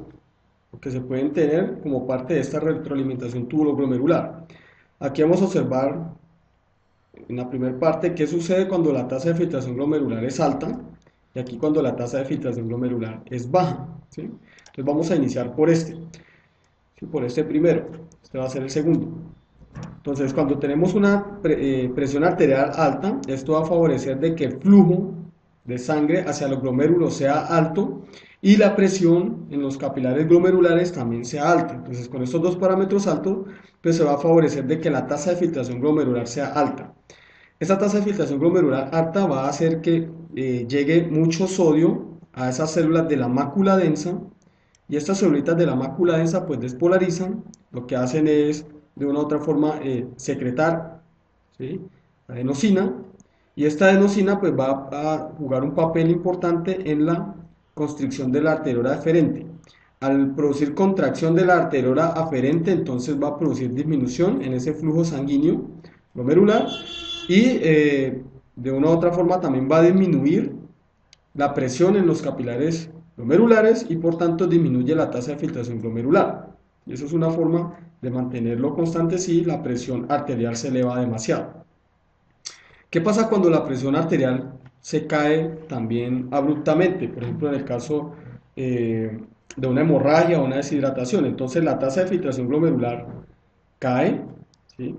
que se pueden tener como parte de esta retroalimentación tubuloglomerular. Aquí vamos a observar en la primera parte qué sucede cuando la tasa de filtración glomerular es alta y aquí cuando la tasa de filtración glomerular es baja, ¿sí? Entonces vamos a iniciar por este, ¿sí? Por este primero, este va a ser el segundo. Entonces, cuando tenemos una presión arterial alta, esto va a favorecer de que el flujo de sangre hacia los glomérulos sea alto y la presión en los capilares glomerulares también sea alta. Entonces, con estos dos parámetros altos, pues se va a favorecer de que la tasa de filtración glomerular sea alta. Esta tasa de filtración glomerular alta va a hacer que llegue mucho sodio a esas células de la mácula densa y estas células de la mácula densa pues despolarizan, lo que hacen es de una u otra forma secretar, ¿sí?, adenosina, y esta adenosina pues va a jugar un papel importante en la constricción de la arteriola aferente. Al producir contracción de la arteriola aferente, entonces va a producir disminución en ese flujo sanguíneo glomerular y de una u otra forma también va a disminuir la presión en los capilares glomerulares y por tanto disminuye la tasa de filtración glomerular. Y eso es una forma de mantenerlo constante si la presión arterial se eleva demasiado. ¿Qué pasa cuando la presión arterial se cae también abruptamente? Por ejemplo, en el caso de una hemorragia o una deshidratación. Entonces la tasa de filtración glomerular cae, ¿sí?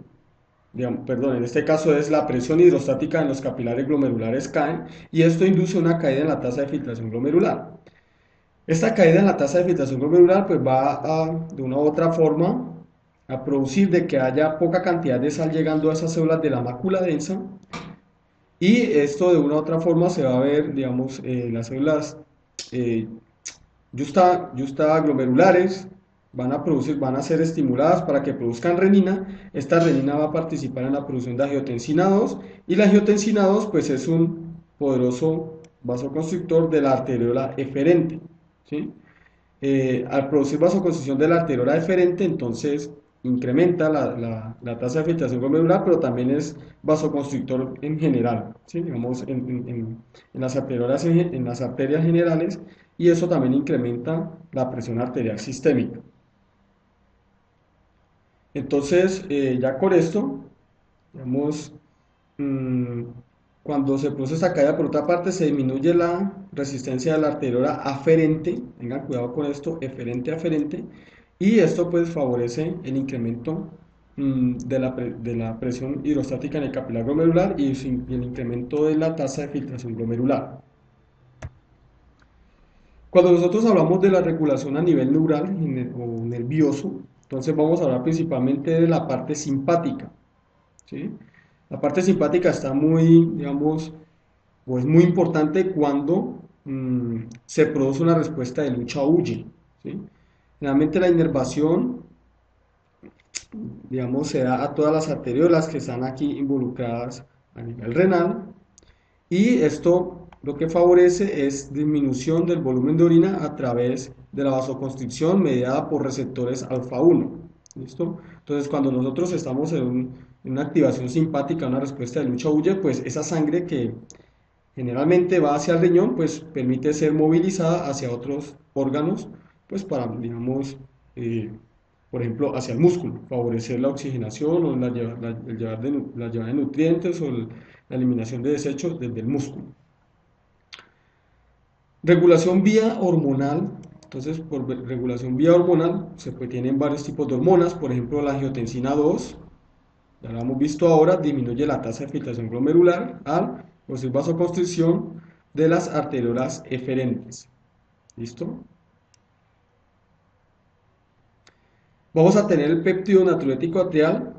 Perdón, en este caso es la presión hidrostática en los capilares glomerulares caen y esto induce una caída en la tasa de filtración glomerular. Esta caída en la tasa de filtración glomerular pues va a, de una u otra forma, a producir de que haya poca cantidad de sal llegando a esas células de la mácula densa y esto de una u otra forma se va a ver, digamos, las células eh, glomerulares van a ser estimuladas para que produzcan renina. Esta renina va a participar en la producción de angiotensina 2 y la angiotensina 2 pues es un poderoso vasoconstrictor de la arteriola eferente, ¿sí? Al producir vasoconstricción de la arteriola eferente, entonces incrementa la tasa de filtración glomerular, pero también es vasoconstrictor en general, ¿sí? Digamos, en las arteriolas, en las arterias generales, y eso también incrementa la presión arterial sistémica. Entonces, ya con esto, digamos, mm, cuando se produce esta caída, por otra parte, se disminuye la resistencia de la arteriola aferente, tengan cuidado con esto, eferente aferente, y esto pues favorece el incremento de la presión hidrostática en el capilar glomerular y el incremento de la tasa de filtración glomerular. Cuando nosotros hablamos de la regulación a nivel neural o nervioso, entonces vamos a hablar principalmente de la parte simpática, ¿sí? La parte simpática está muy, digamos, o es muy importante cuando se produce una respuesta de lucha-huye, ¿sí? Generalmente la inervación, digamos, se da a todas las arteriolas que están aquí involucradas a nivel renal y esto lo que favorece es disminución del volumen de orina a través de la vasoconstricción mediada por receptores alfa 1. ¿Listo? Entonces, cuando nosotros estamos en una activación simpática, una respuesta de lucha-huye, pues esa sangre que generalmente va hacia el riñón, pues permite ser movilizada hacia otros órganos, pues para, digamos, por ejemplo, hacia el músculo, favorecer la oxigenación o la llevada de nutrientes o la eliminación de desechos desde el músculo. Regulación vía hormonal. Entonces, por regulación vía hormonal tienen varios tipos de hormonas, por ejemplo, la angiotensina 2, ya lo hemos visto ahora, disminuye la tasa de filtración glomerular al producir vasoconstricción de las arteriolas eferentes. ¿Listo? Vamos a tener el péptido natriurético arterial,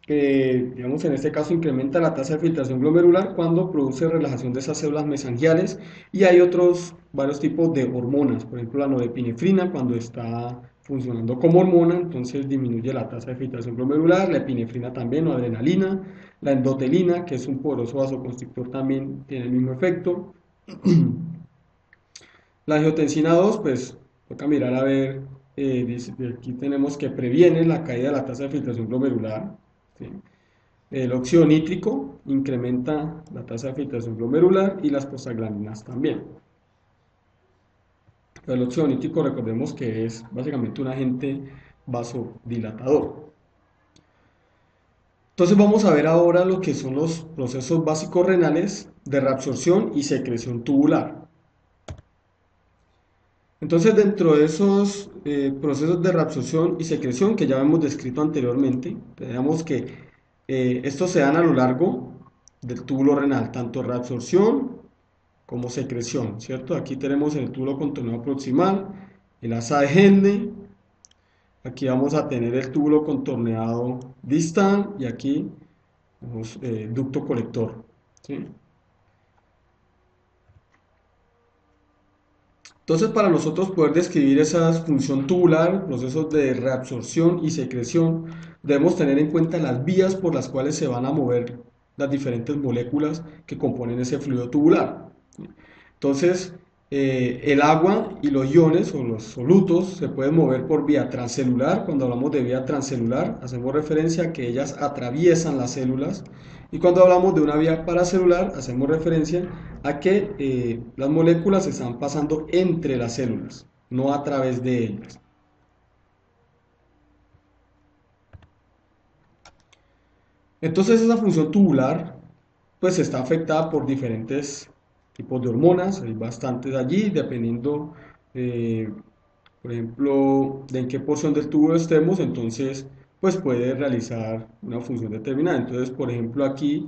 que digamos en este caso incrementa la tasa de filtración glomerular cuando produce relajación de esas células mesangiales, y hay otros varios tipos de hormonas, por ejemplo la norepinefrina cuando está funcionando como hormona, entonces disminuye la tasa de filtración glomerular, la epinefrina también o adrenalina, la endotelina que es un poderoso vasoconstrictor también tiene el mismo efecto. La angiotensina 2 pues toca mirar a ver, aquí tenemos que previene la caída de la tasa de filtración glomerular, ¿sí? El óxido nítrico incrementa la tasa de filtración glomerular y las prostaglandinas también. El óxido nítrico, recordemos que es básicamente un agente vasodilatador. Entonces vamos a ver ahora lo que son los procesos básicos renales de reabsorción y secreción tubular. Entonces dentro de esos procesos de reabsorción y secreción que ya hemos descrito anteriormente. Tenemos que estos se dan a lo largo del túbulo renal, tanto reabsorción como secreción, ¿cierto? Aquí tenemos el túbulo contorneado proximal, el asa de Henle, aquí vamos a tener el túbulo contorneado distal y aquí tenemos ducto colector, ¿sí? Entonces, para nosotros poder describir esa función tubular, procesos de reabsorción y secreción, debemos tener en cuenta las vías por las cuales se van a mover las diferentes moléculas que componen ese fluido tubular. Entonces, el agua y los iones o los solutos se pueden mover por vía transcelular. Cuando hablamos de vía transcelular, hacemos referencia a que ellas atraviesan las células. Y cuando hablamos de una vía paracelular, hacemos referencia a que las moléculas están pasando entre las células, no a través de ellas. Entonces, esa función tubular pues está afectada por diferentes tipos de hormonas, hay bastantes allí, dependiendo, eh, por ejemplo, de en qué porción del tubo estemos, entonces, pues puede realizar una función determinada. Entonces, por ejemplo, aquí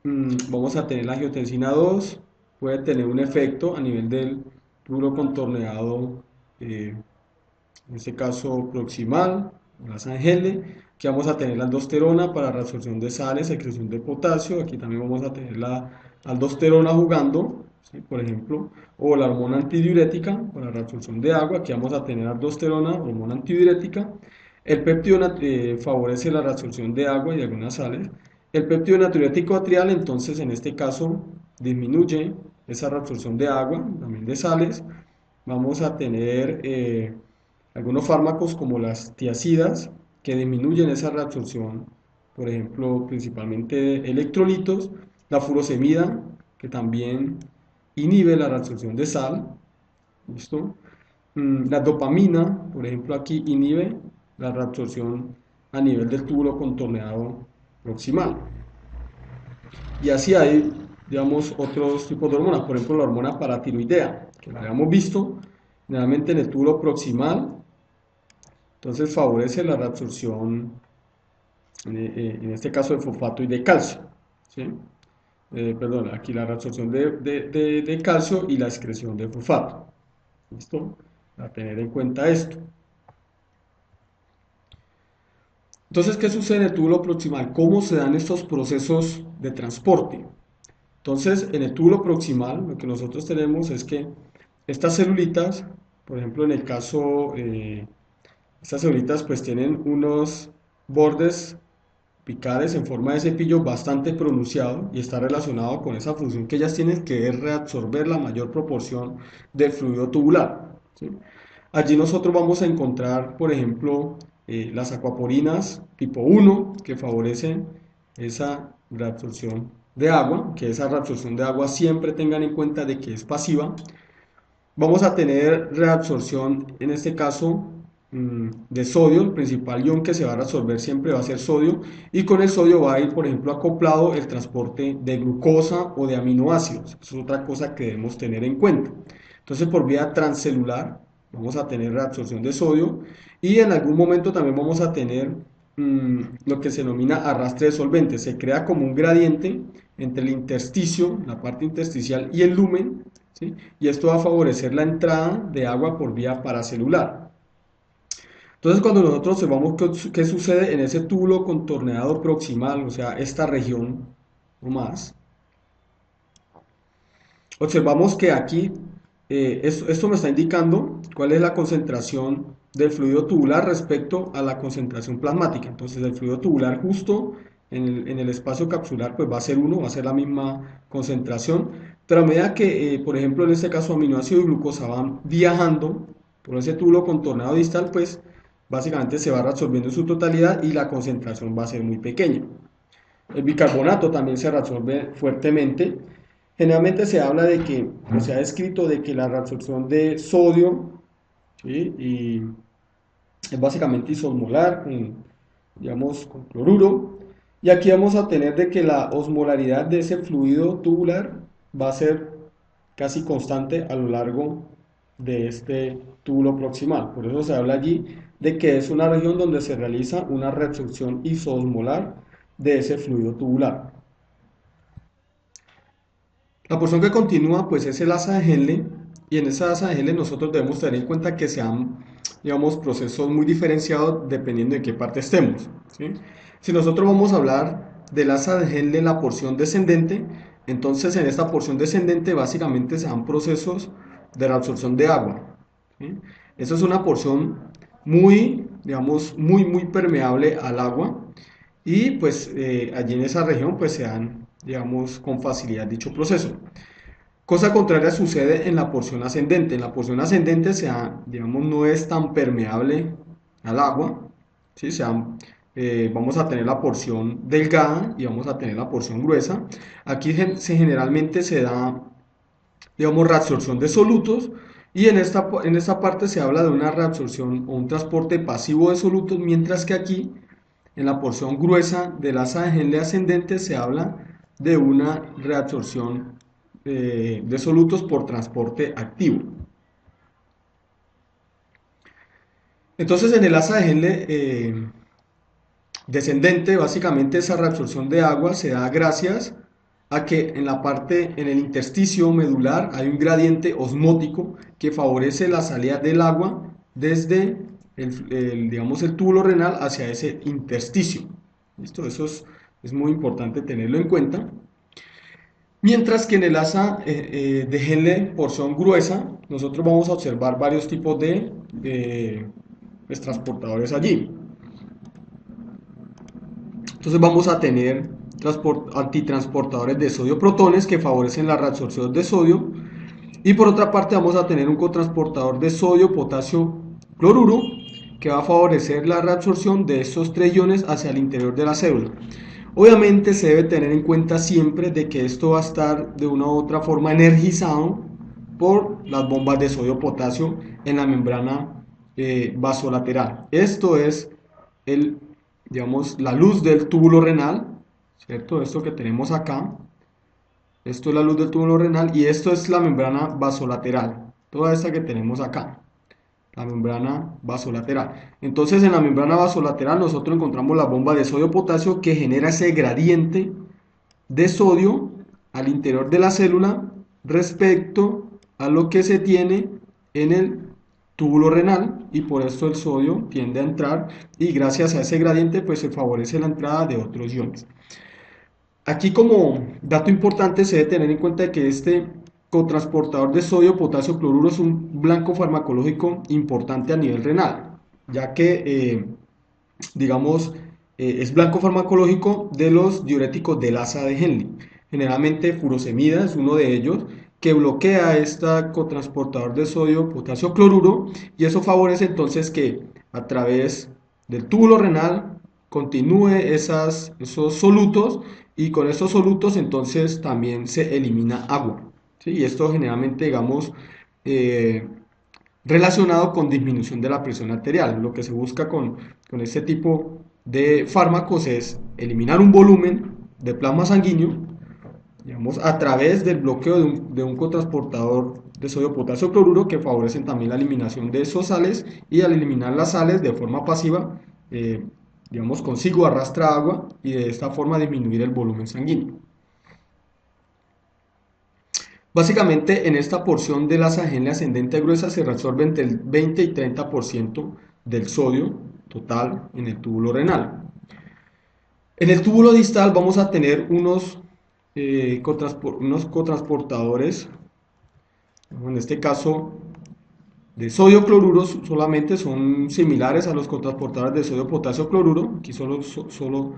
vamos a tener la angiotensina 2, puede tener un efecto a nivel del túbulo contorneado, en este caso proximal, la Sangele, que vamos a tener la aldosterona para reabsorción de sales, secreción de potasio, aquí también vamos a tener la aldosterona jugando, ¿sí? Por ejemplo, o la hormona antidiurética para reabsorción de agua, aquí vamos a tener aldosterona, hormona antidiurética, el péptido favorece la reabsorción de agua y de algunas sales, el péptido natriurético atrial, entonces en este caso disminuye esa reabsorción de agua, también de sales, vamos a tener algunos fármacos como las tiacidas que disminuyen esa reabsorción, por ejemplo, principalmente electrolitos, la furosemida que también inhibe la reabsorción de sal, ¿listo? La dopamina, por ejemplo, aquí inhibe la reabsorción a nivel del túbulo contorneado proximal. Y así hay, digamos, otros tipos de hormonas, por ejemplo, la hormona paratiroidea, que la habíamos visto, generalmente en el túbulo proximal, entonces favorece la reabsorción, en este caso de fosfato y de calcio, ¿sí? Perdón, aquí la reabsorción de calcio y la excreción de fosfato. ¿Listo? A tener en cuenta esto. Entonces, ¿qué sucede en el túbulo proximal? ¿Cómo se dan estos procesos de transporte? Entonces, en el túbulo proximal, lo que nosotros tenemos es que estas celulitas, por ejemplo, en el caso, estas celulitas pues tienen unos bordes picales en forma de cepillo bastante pronunciado y está relacionado con esa función que ellas tienen, que es reabsorber la mayor proporción del fluido tubular, ¿sí? Allí nosotros vamos a encontrar, por ejemplo, las acuaporinas tipo 1 que favorecen esa reabsorción de agua, que esa reabsorción de agua siempre tengan en cuenta de que es pasiva. Vamos a tener reabsorción, en este caso, de sodio. El principal ion que se va a reabsorber siempre va a ser sodio, y con el sodio va a ir, por ejemplo, acoplado el transporte de glucosa o de aminoácidos. Eso es otra cosa que debemos tener en cuenta. Entonces, por vía transcelular vamos a tener reabsorción de sodio, y en algún momento también vamos a tener lo que se denomina arrastre de solventes. Se crea como un gradiente entre el intersticio, la parte intersticial, y el lumen, ¿sí? Y esto va a favorecer la entrada de agua por vía paracelular. Entonces, cuando nosotros observamos qué sucede en ese túbulo contorneado proximal, o sea, esta región o más, observamos que aquí esto me está indicando cuál es la concentración del fluido tubular respecto a la concentración plasmática. Entonces, el fluido tubular justo en el espacio capsular pues va a ser 1, va a ser la misma concentración, pero a medida que, por ejemplo, en este caso aminoácido y glucosa van viajando por ese túbulo contorneado distal, pues básicamente se va reabsorbiendo en su totalidad y la concentración va a ser muy pequeña. El bicarbonato también se reabsorbe fuertemente. Generalmente se habla de que, o se ha descrito de que la reabsorción de sodio, ¿sí? Y es básicamente isosmolar, digamos, con cloruro. Y aquí vamos a tener de que la osmolaridad de ese fluido tubular va a ser casi constante a lo largo de este túbulo proximal. Por eso se habla allí de que es una región donde se realiza una reabsorción isosmolar de ese fluido tubular. La porción que continúa pues es el asa de Henle, y en esa asa de Henle nosotros debemos tener en cuenta que se dan, digamos, procesos muy diferenciados dependiendo de qué parte estemos, ¿sí? Si nosotros vamos a hablar del asa de Henle en la porción descendente, entonces en esta porción descendente básicamente se dan procesos de reabsorción de agua, ¿sí? Esa es una porción muy, digamos, muy permeable al agua, y pues allí en esa región pues se dan, digamos, con facilidad dicho proceso. Cosa contraria sucede en la porción ascendente. En la porción ascendente se da, digamos, no es tan permeable al agua, ¿sí? Vamos a tener la porción delgada y vamos a tener la porción gruesa. Aquí generalmente se da, digamos, reabsorción de solutos, y en esta parte se habla de una reabsorción o un transporte pasivo de solutos, mientras que aquí en la porción gruesa del asa de Henle ascendente se habla de una reabsorción de solutos por transporte activo. Entonces en el asa de Henle descendente, básicamente esa reabsorción de agua se da gracias a que en la parte, en el intersticio medular, hay un gradiente osmótico que favorece la salida del agua desde digamos, el túbulo renal hacia ese intersticio. ¿Listo? Es muy importante tenerlo en cuenta. Mientras que en el asa de Henle, porción gruesa, nosotros vamos a observar varios tipos de pues, transportadores allí. Entonces vamos a tener antitransportadores de sodio protones que favorecen la reabsorción de sodio, y por otra parte vamos a tener un cotransportador de sodio potasio cloruro que va a favorecer la reabsorción de estos tres iones hacia el interior de la célula. Obviamente se debe tener en cuenta siempre de que esto va a estar de una u otra forma energizado por las bombas de sodio potasio en la membrana vasolateral. Esto es el, digamos, la luz del túbulo renal, ¿cierto? Esto que tenemos acá, esto es la luz del túbulo renal, y esto es la membrana vasolateral, toda esta que tenemos acá, la membrana vasolateral. Entonces en la membrana vasolateral nosotros encontramos la bomba de sodio-potasio que genera ese gradiente de sodio al interior de la célula respecto a lo que se tiene en el túbulo renal, y por esto el sodio tiende a entrar, y gracias a ese gradiente pues se favorece la entrada de otros iones. Aquí como dato importante se debe tener en cuenta que este cotransportador de sodio potasio cloruro es un blanco farmacológico importante a nivel renal, ya que digamos es blanco farmacológico de los diuréticos del asa de Henle. Generalmente furosemida es uno de ellos, que bloquea este cotransportador de sodio potasio cloruro, y eso favorece entonces que a través del túbulo renal continúe esos solutos, y con estos solutos entonces también se elimina agua, ¿sí? Y esto generalmente, digamos, eh, relacionado con disminución de la presión arterial. Lo que se busca con este tipo de fármacos es eliminar un volumen de plasma sanguíneo, digamos, a través del bloqueo de un cotransportador de sodio potasio cloruro, que favorecen también la eliminación de esos sales, y al eliminar las sales de forma pasiva, digamos, consigo arrastra agua y de esta forma disminuir el volumen sanguíneo. Básicamente en esta porción de la Henle ascendente gruesa se resuelve entre el 20 y 30% del sodio total en el túbulo renal. En el túbulo distal vamos a tener unos cotransportadores, en este caso de sodio cloruro, solamente son similares a los cotransportadores de sodio potasio cloruro, aquí solo sodio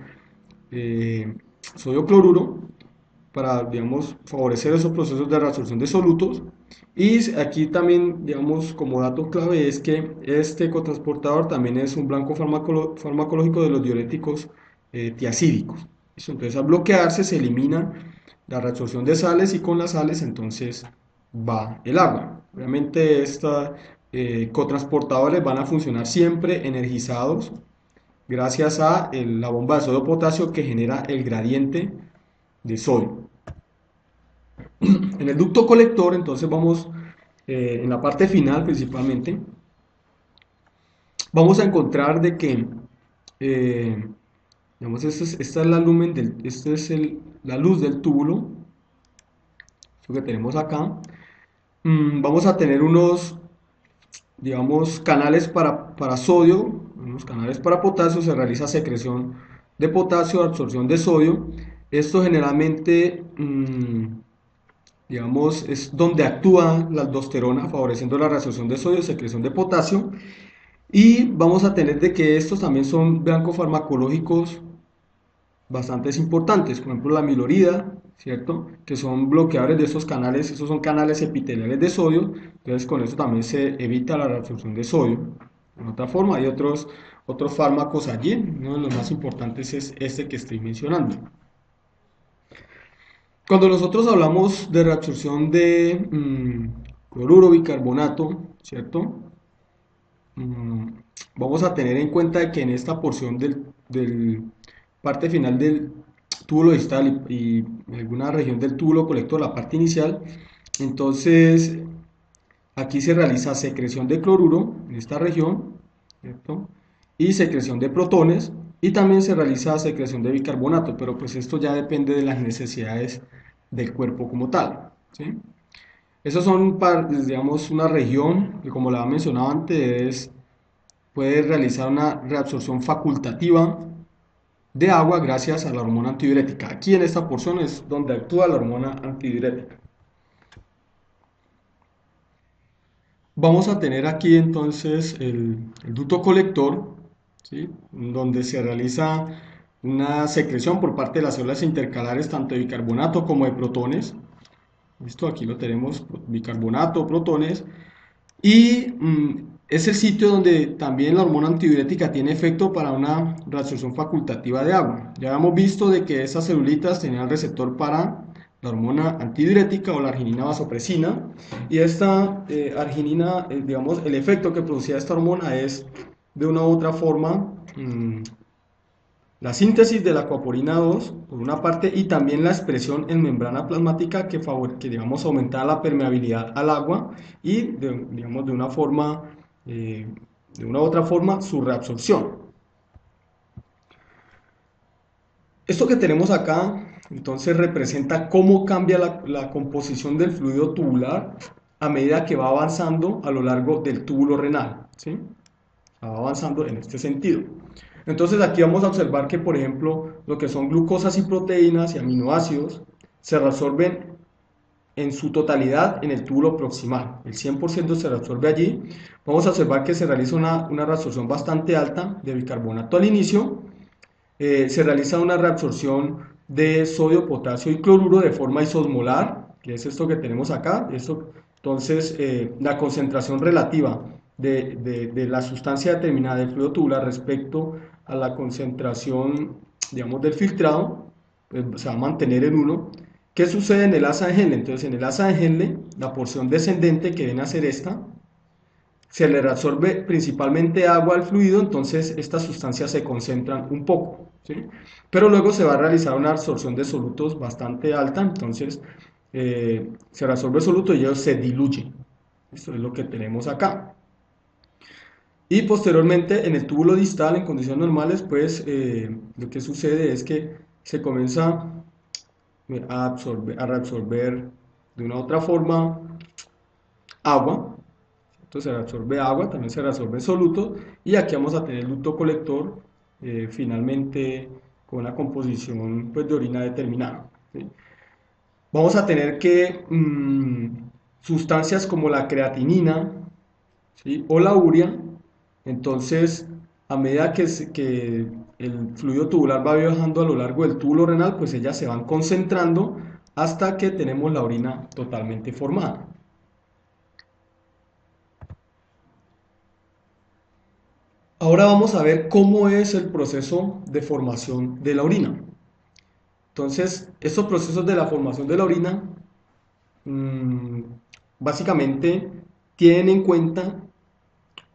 cloruro, para, digamos, favorecer esos procesos de reabsorción de solutos. Y aquí también, digamos, como dato clave es que este cotransportador también es un blanco farmacológico de los diuréticos tiacídicos. Entonces al bloquearse se elimina la reabsorción de sales, y con las sales entonces va el agua. Obviamente estos cotransportadores van a funcionar siempre energizados gracias a la bomba de sodio potasio que genera el gradiente de sodio. En el ducto colector entonces vamos en la parte final principalmente, vamos a encontrar de que, eh, digamos, esta es la lumen este es la luz del túbulo, lo que tenemos acá. Vamos a tener unos, digamos, canales para sodio, unos canales para potasio, se realiza secreción de potasio, absorción de sodio. Esto generalmente, digamos, es donde actúa la aldosterona, favoreciendo la reabsorción de sodio, secreción de potasio. Y vamos a tener de que estos también son blancos farmacológicos bastante importantes, por ejemplo la milorida, ¿cierto? Que son bloqueadores de esos canales, esos son canales epiteliales de sodio, entonces con eso también se evita la reabsorción de sodio. En otra forma, hay otros fármacos allí, uno de los más importantes es este que estoy mencionando. Cuando nosotros hablamos de reabsorción de cloruro, bicarbonato, ¿cierto? Mm, Vamos a tener en cuenta que en esta porción del parte final del túbulo distal y alguna región del túbulo colector, la parte inicial, entonces aquí se realiza secreción de cloruro en esta región, ¿cierto? Y secreción de protones y también se realiza secreción de bicarbonato, pero pues esto ya depende de las necesidades del cuerpo como tal, ¿sí? Esos son, digamos, una región que como la había mencionado antes, puede realizar una reabsorción facultativa de agua gracias a la hormona antidiurética. Aquí en esta porción es donde actúa la hormona antidiurética. Vamos a tener aquí entonces el ducto colector, ¿sí? Donde se realiza una secreción por parte de las células intercalares tanto de bicarbonato como de protones. Listo, aquí lo tenemos, bicarbonato, protones. Y es el sitio donde también la hormona antidiurética tiene efecto para una reabsorción facultativa de agua. Ya hemos visto de que esas celulitas tenían receptor para la hormona antidiurética o la arginina vasopresina. Y esta arginina, digamos, el efecto que producía esta hormona es de una u otra forma la síntesis de la acuaporina 2 por una parte y también la expresión en membrana plasmática que digamos aumentaba la permeabilidad al agua y digamos eh, de una u otra forma su reabsorción. Esto que tenemos acá entonces representa cómo cambia la composición del fluido tubular a medida que va avanzando a lo largo del túbulo renal, ¿sí? Va avanzando en este sentido. Entonces aquí vamos a observar que, por ejemplo, lo que son glucosas y proteínas y aminoácidos se reabsorben en su totalidad en el túbulo proximal. El 100% se reabsorbe allí. Vamos a observar que se realiza una reabsorción bastante alta de bicarbonato al inicio. Se realiza una reabsorción de sodio, potasio y cloruro de forma isosmolar, que es esto que tenemos acá. Entonces, la concentración relativa de la sustancia determinada del fluido tubular respecto a la concentración, digamos, del filtrado, pues, se va a mantener en 1. ¿Qué sucede en el asa de Henle? Entonces, en el asa de Henle, la porción descendente que viene a ser esta, se le reabsorbe principalmente agua al fluido, entonces estas sustancias se concentran un poco, ¿sí? Pero luego se va a realizar una absorción de solutos bastante alta, entonces se reabsorbe el soluto y ellos se diluyen. Esto es lo que tenemos acá. Y posteriormente en el túbulo distal, en condiciones normales, pues lo que sucede es que se comienza a reabsorber de una u otra forma agua. Entonces se reabsorbe agua, también se reabsorbe soluto y aquí vamos a tener el ducto colector finalmente con una composición pues, de orina determinada, ¿sí? Vamos a tener que sustancias como la creatinina, ¿sí? O la urea, entonces a medida que el fluido tubular va viajando a lo largo del túbulo renal, pues ellas se van concentrando hasta que tenemos la orina totalmente formada. Ahora vamos a ver cómo es el proceso de formación de la orina. Entonces, estos procesos de la formación de la orina mmm, básicamente tienen en cuenta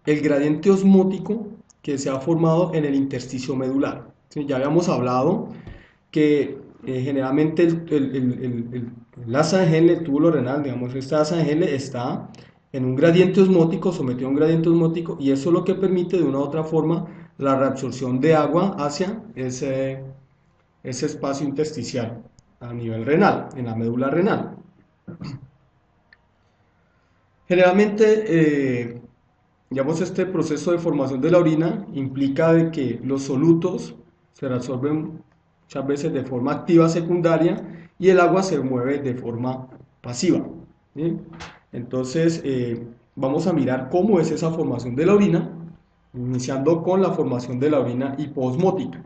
el gradiente osmótico que se ha formado en el intersticio medular. ¿Sí? Ya habíamos hablado que generalmente el asa de Henle, el túbulo renal, digamos, esta asa de Henle está en un gradiente osmótico, sometido a un gradiente osmótico, y eso es lo que permite de una u otra forma la reabsorción de agua hacia ese espacio intersticial a nivel renal, en la médula renal. Generalmente, digamos, este proceso de formación de la orina implica de que los solutos se reabsorben muchas veces de forma activa secundaria y el agua se mueve de forma pasiva. ¿Sí? Entonces, vamos a mirar cómo es esa formación de la orina, iniciando con la formación de la orina hipoosmótica.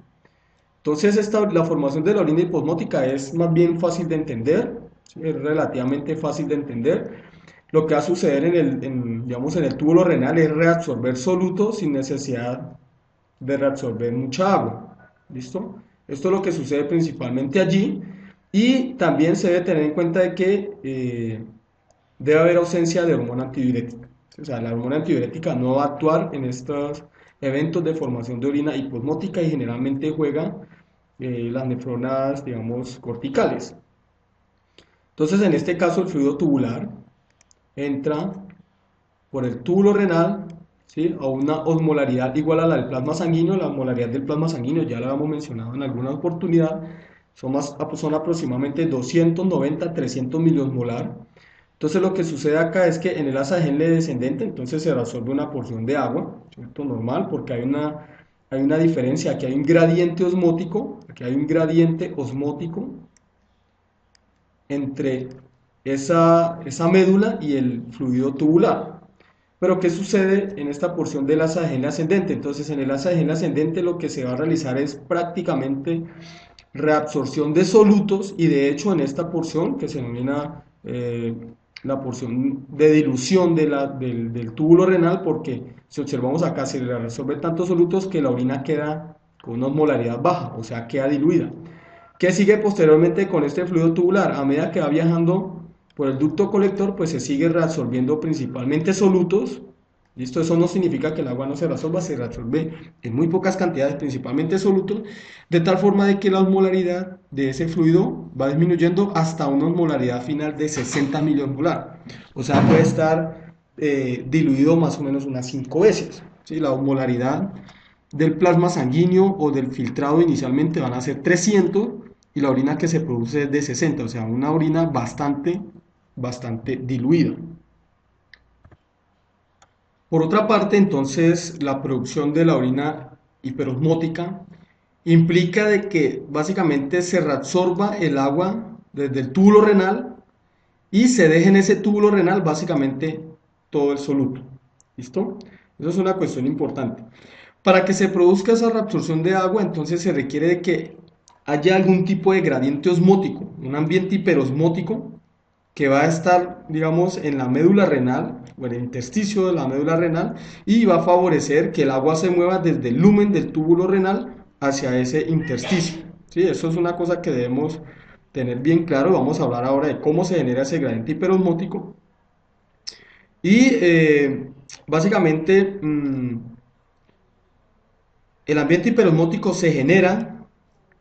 Entonces, la formación de la orina hiposmótica es más bien fácil de entender, ¿sí? Es relativamente fácil de entender. Lo que va a suceder digamos, en el túbulo renal es reabsorber solutos sin necesidad de reabsorber mucha agua. ¿Listo? Esto es lo que sucede principalmente allí. Y también se debe tener en cuenta de que debe haber ausencia de hormona antidiurética. O sea, la hormona antidiurética no va a actuar en estos eventos de formación de orina hiposmótica y generalmente juega las nefronas, digamos, corticales. Entonces, en este caso, el fluido tubular entra por el túbulo renal, ¿sí? A una osmolaridad igual a la del plasma sanguíneo. La osmolaridad del plasma sanguíneo ya la hemos mencionado en alguna oportunidad, son aproximadamente 290 a 300 miliosmolar. Entonces lo que sucede acá es que en el asa de Henle descendente entonces se reabsorbe una porción de agua, ¿cierto? Normal, porque hay una diferencia, aquí hay un gradiente osmótico, aquí hay un gradiente osmótico entre esa médula y el fluido tubular. Pero ¿qué sucede en esta porción del asa de Henle ascendente? Entonces en el asa de Henle ascendente lo que se va a realizar es prácticamente reabsorción de solutos y de hecho en esta porción que se denomina la porción de dilución del túbulo renal, porque si observamos acá se le reabsorbe tantos solutos que la orina queda con una osmolaridad baja, o sea queda diluida. ¿Qué sigue posteriormente con este fluido tubular? A medida que va viajando por el ducto colector, pues se sigue reabsorbiendo principalmente solutos. ¿Listo? Eso no significa que el agua no se reabsorba, se reabsorbe en muy pocas cantidades, principalmente solutos, de tal forma de que la osmolaridad de ese fluido va disminuyendo hasta una osmolaridad final de 60 miliosmolar. O sea, puede estar diluido más o menos unas 5 veces. ¿Sí? La osmolaridad del plasma sanguíneo o del filtrado inicialmente van a ser 300 y la orina que se produce es de 60, o sea, una orina bastante diluida. Por otra parte, entonces, la producción de la orina hiperosmótica implica de que básicamente se reabsorba el agua desde el túbulo renal y se deje en ese túbulo renal básicamente todo el soluto. ¿Listo? Eso es una cuestión importante. Para que se produzca esa reabsorción de agua, entonces se requiere de que haya algún tipo de gradiente osmótico, un ambiente hiperosmótico que va a estar, digamos, en la médula renal o en el intersticio de la médula renal y va a favorecer que el agua se mueva desde el lumen del túbulo renal hacia ese intersticio. ¿Sí? Eso es una cosa que debemos tener bien claro. Vamos a hablar ahora de cómo se genera ese gradiente hiperosmótico. Y básicamente el ambiente hiperosmótico se genera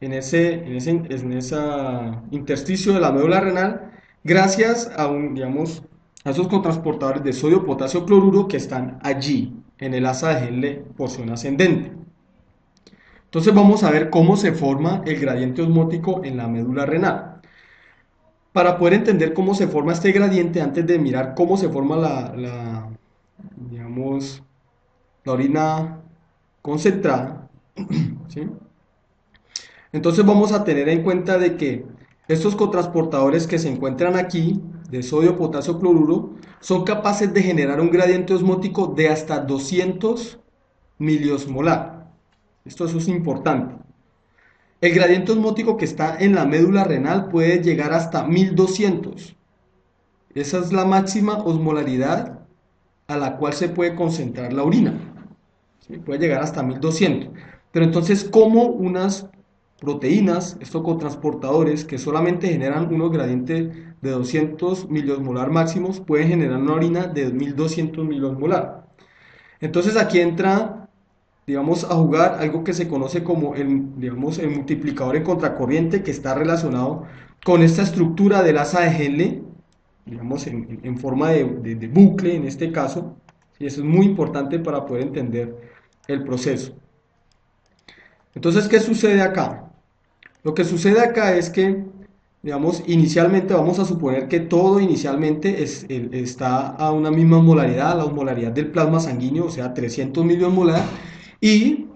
en esa intersticio de la médula renal gracias a digamos, a esos cotransportadores de sodio, potasio, cloruro que están allí en el asa de Henle porción ascendente. Entonces vamos a ver cómo se forma el gradiente osmótico en la médula renal. Para poder entender cómo se forma este gradiente, antes de mirar cómo se forma digamos, la orina concentrada, ¿sí? Entonces vamos a tener en cuenta de que estos cotransportadores que se encuentran aquí, de sodio, potasio, cloruro, son capaces de generar un gradiente osmótico de hasta 200 miliosmolar. Eso es importante. El gradiente osmótico que está en la médula renal puede llegar hasta 1200. Esa es la máxima osmolaridad a la cual se puede concentrar la orina. ¿Sí? Puede llegar hasta 1200. Pero entonces, ¿cómo unas proteínas, estos cotransportadores que solamente generan unos gradientes de 200 miliosmolar máximos, pueden generar una orina de 1200 miliosmolar? Entonces aquí entra, digamos, a jugar algo que se conoce como digamos, el multiplicador en contracorriente, que está relacionado con esta estructura del asa de Henle, digamos, en forma de bucle en este caso. Y eso es muy importante para poder entender el proceso. Entonces, ¿qué sucede acá? Lo que sucede acá es que, digamos, inicialmente vamos a suponer que todo inicialmente está a una misma osmolaridad, la osmolaridad del plasma sanguíneo, o sea, 300 millimolares, y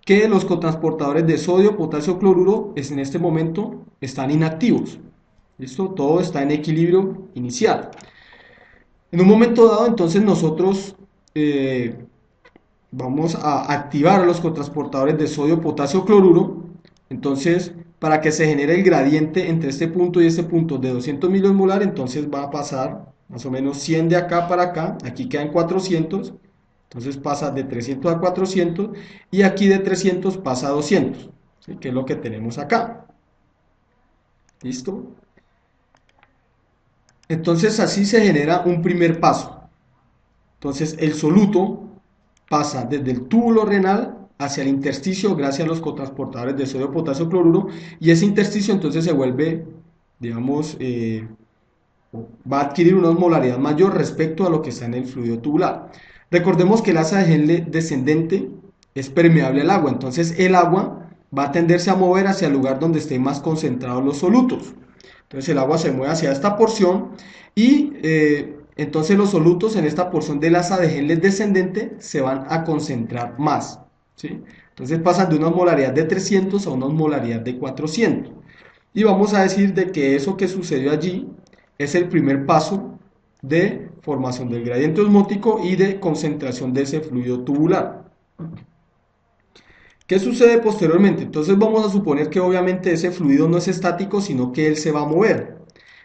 que los cotransportadores de sodio, potasio, cloruro en este momento están inactivos. ¿Listo? Todo está en equilibrio inicial. En un momento dado, entonces nosotros vamos a activar los cotransportadores de sodio, potasio, cloruro. Entonces, para que se genere el gradiente entre este punto y este punto de 200 millimolares, entonces va a pasar más o menos 100 de acá para acá. Aquí quedan 400. Entonces pasa de 300 a 400 y aquí de 300 pasa a 200, ¿sí? Que es lo que tenemos acá. ¿Listo? Entonces así se genera un primer paso. Entonces el soluto pasa desde el túbulo renal hacia el intersticio gracias a los cotransportadores de sodio, potasio, cloruro, y ese intersticio entonces se vuelve, digamos, va a adquirir una osmolaridad mayor respecto a lo que está en el fluido tubular. Recordemos que el asa de Henle descendente es permeable al agua, entonces el agua va a tenderse a mover hacia el lugar donde estén más concentrados los solutos. Entonces el agua se mueve hacia esta porción y entonces los solutos en esta porción del asa de Henle descendente se van a concentrar más, ¿sí? Entonces pasan de una osmolaridad de 300 a una osmolaridad de 400. Y vamos a decir de que eso que sucedió allí es el primer paso de formación del gradiente osmótico y de concentración de ese fluido tubular. ¿Qué sucede posteriormente? Entonces vamos a suponer que obviamente ese fluido no es estático, sino que él se va a mover.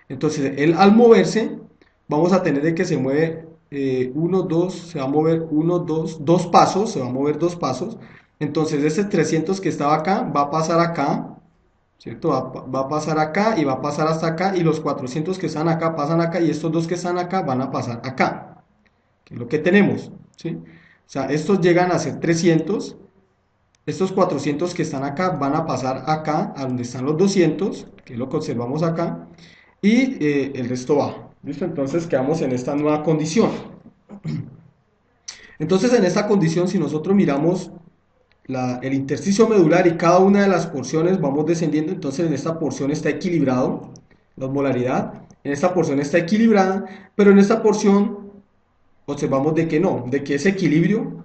Entonces él al moverse, vamos a tener de que se mueve 1, 2, se va a mover 1, 2, 2 pasos, se va a mover 2 pasos. Entonces ese 300 que estaba acá va a pasar acá, ¿cierto? Va a pasar acá y va a pasar hasta acá y los 400 que están acá pasan acá y estos dos que están acá van a pasar acá, que es lo que tenemos, ¿sí? O sea, estos llegan a ser 300, estos 400 que están acá van a pasar acá, a donde están los 200, que es lo que observamos acá, y el resto va. ¿Listo? Entonces quedamos en esta nueva condición. Entonces en esta condición, si nosotros miramos el intersticio medular y cada una de las porciones vamos descendiendo, entonces en esta porción está equilibrado la osmolaridad, en esta porción está equilibrada, pero en esta porción observamos de que no, de que ese equilibrio,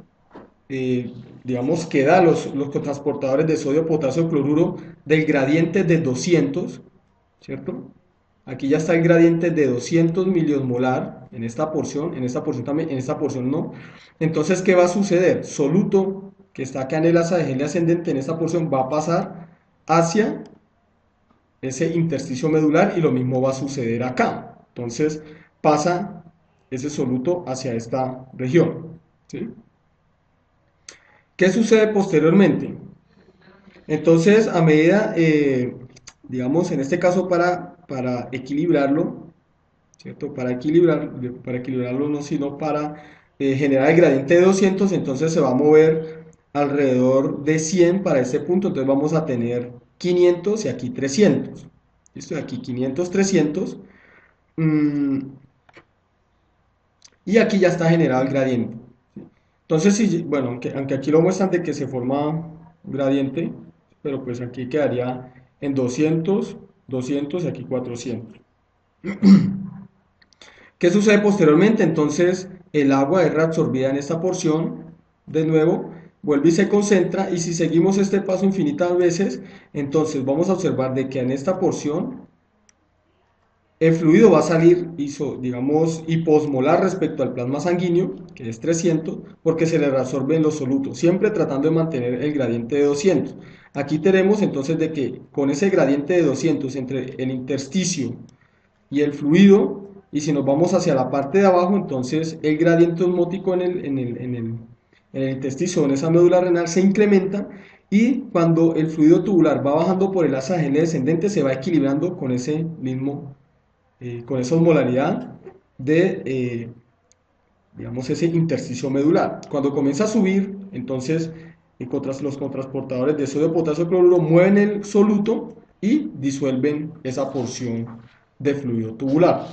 digamos, que da los cotransportadores de sodio, potasio, cloruro del gradiente de 200, ¿cierto? Aquí ya está el gradiente de 200 miliosmolar en esta porción también, en esta porción no. Entonces, ¿qué va a suceder? Soluto que está acá en el asa de Henle ascendente en esta porción va a pasar hacia ese intersticio medular y lo mismo va a suceder acá. Entonces, pasa ese soluto hacia esta región, ¿sí? ¿Qué sucede posteriormente? Entonces, a medida, digamos, en este caso para equilibrarlo, ¿cierto? Para equilibrarlo no, sino para generar el gradiente de 200, entonces se va a mover alrededor de 100 para este punto, entonces vamos a tener 500 y aquí 300. ¿Listo? Aquí 500, 300. mm, y aquí ya está generado el gradiente. ¿Sí? Entonces, si, bueno, aunque aquí lo muestran de que se forma un gradiente, pero pues aquí quedaría en 200, 200 y aquí 400. ¿Qué sucede posteriormente? Entonces el agua es reabsorbida en esta porción, de nuevo, vuelve y se concentra, y si seguimos este paso infinitas veces, entonces vamos a observar de que en esta porción el fluido va a salir, digamos, hiposmolar respecto al plasma sanguíneo, que es 300, porque se le reabsorben los solutos, siempre tratando de mantener el gradiente de 200. Aquí tenemos entonces de que con ese gradiente de 200 entre el intersticio y el fluido, y si nos vamos hacia la parte de abajo, entonces el gradiente osmótico en el intersticio, en esa médula renal, se incrementa, y cuando el fluido tubular va bajando por el asa de Henle descendente, se va equilibrando con ese mismo, con esa osmolaridad de, digamos, ese intersticio medular. Cuando comienza a subir, entonces los contrasportadores de sodio, potasio, cloruro mueven el soluto y disuelven esa porción de fluido tubular.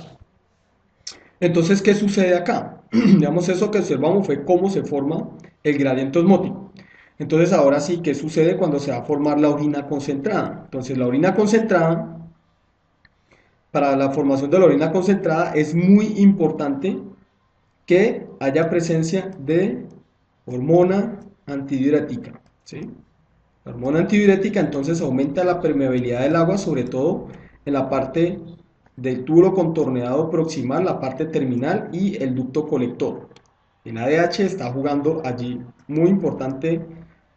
Entonces, ¿qué sucede acá? Digamos, eso que observamos fue cómo se forma el gradiente osmótico. Entonces, ahora sí, ¿qué sucede cuando se va a formar la orina concentrada? Entonces, la orina concentrada, para la formación de la orina concentrada, es muy importante que haya presencia de hormona antidiurética, ¿sí? La hormona antidiurética entonces aumenta la permeabilidad del agua, sobre todo en la parte del túbulo contorneado proximal, la parte terminal y el ducto colector. El ADH está jugando allí muy importante,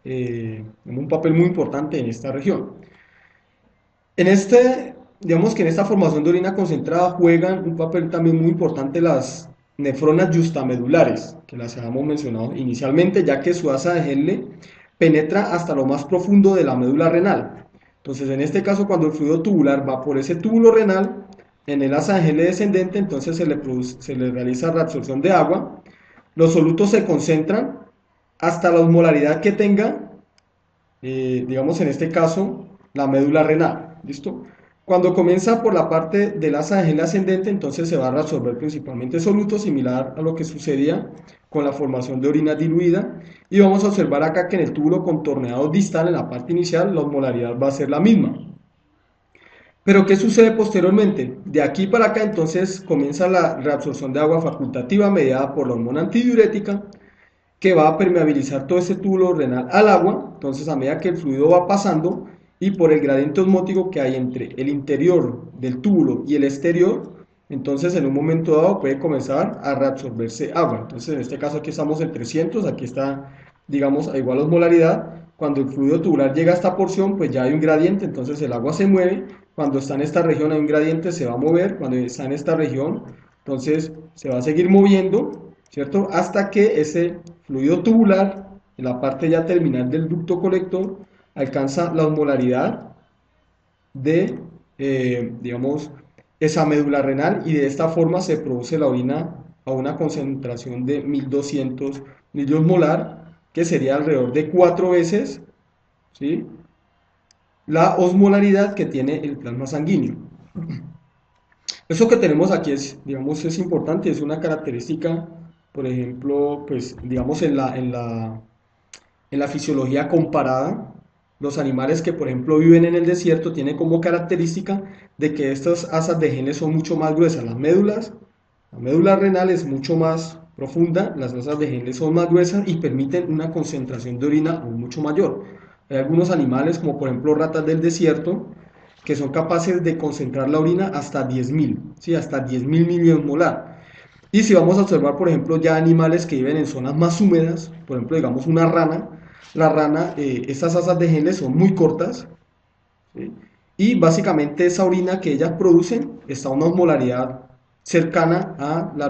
en un papel muy importante en esta región. Digamos que en esta formación de orina concentrada juegan un papel también muy importante las nefronas justamedulares, que las habíamos mencionado inicialmente, ya que su asa de Henle penetra hasta lo más profundo de la médula renal. Entonces, en este caso, cuando el fluido tubular va por ese túbulo renal, en el asa de Henle descendente, entonces se le realiza reabsorción de agua, los solutos se concentran hasta la osmolaridad que tenga, digamos en este caso, la médula renal. ¿Listo? Cuando comienza por la parte del asa de Henle ascendente, entonces se va a reabsorber principalmente solutos, similar a lo que sucedía con la formación de orina diluida. Y vamos a observar acá que en el túbulo contorneado distal, en la parte inicial, la osmolaridad va a ser la misma. Pero ¿qué sucede posteriormente? De aquí para acá entonces comienza la reabsorción de agua facultativa mediada por la hormona antidiurética, que va a permeabilizar todo ese túbulo renal al agua. Entonces, a medida que el fluido va pasando y por el gradiente osmótico que hay entre el interior del túbulo y el exterior, entonces en un momento dado puede comenzar a reabsorberse agua. Entonces, en este caso aquí estamos en 300, aquí está, digamos, a igual osmolaridad. Cuando el fluido tubular llega a esta porción, pues ya hay un gradiente, entonces el agua se mueve. Cuando está en esta región hay un gradiente, se va a mover. Cuando está en esta región, entonces se va a seguir moviendo, ¿cierto? Hasta que ese fluido tubular, en la parte ya terminal del ducto colector, alcanza la osmolaridad de, digamos, esa médula renal, y de esta forma se produce la orina a una concentración de 1200 molar, que sería alrededor de 4 veces, ¿sí?, la osmolaridad que tiene el plasma sanguíneo. Eso que tenemos aquí es, digamos, es importante, es una característica, por ejemplo, pues, digamos, en la fisiología comparada. Los animales que, por ejemplo, viven en el desierto tienen como característica de que estas asas de genes son mucho más gruesas. La médula renal es mucho más profunda, las asas de genes son más gruesas y permiten una concentración de orina aún mucho mayor. Hay algunos animales, como por ejemplo ratas del desierto, que son capaces de concentrar la orina hasta 10.000, ¿sí? Hasta 10.000 milimolar. Y si vamos a observar, por ejemplo, ya animales que viven en zonas más húmedas, por ejemplo, digamos una rana, la rana, estas asas de genes son muy cortas, ¿sí?, y básicamente esa orina que ellas producen está a una osmolaridad cercana a la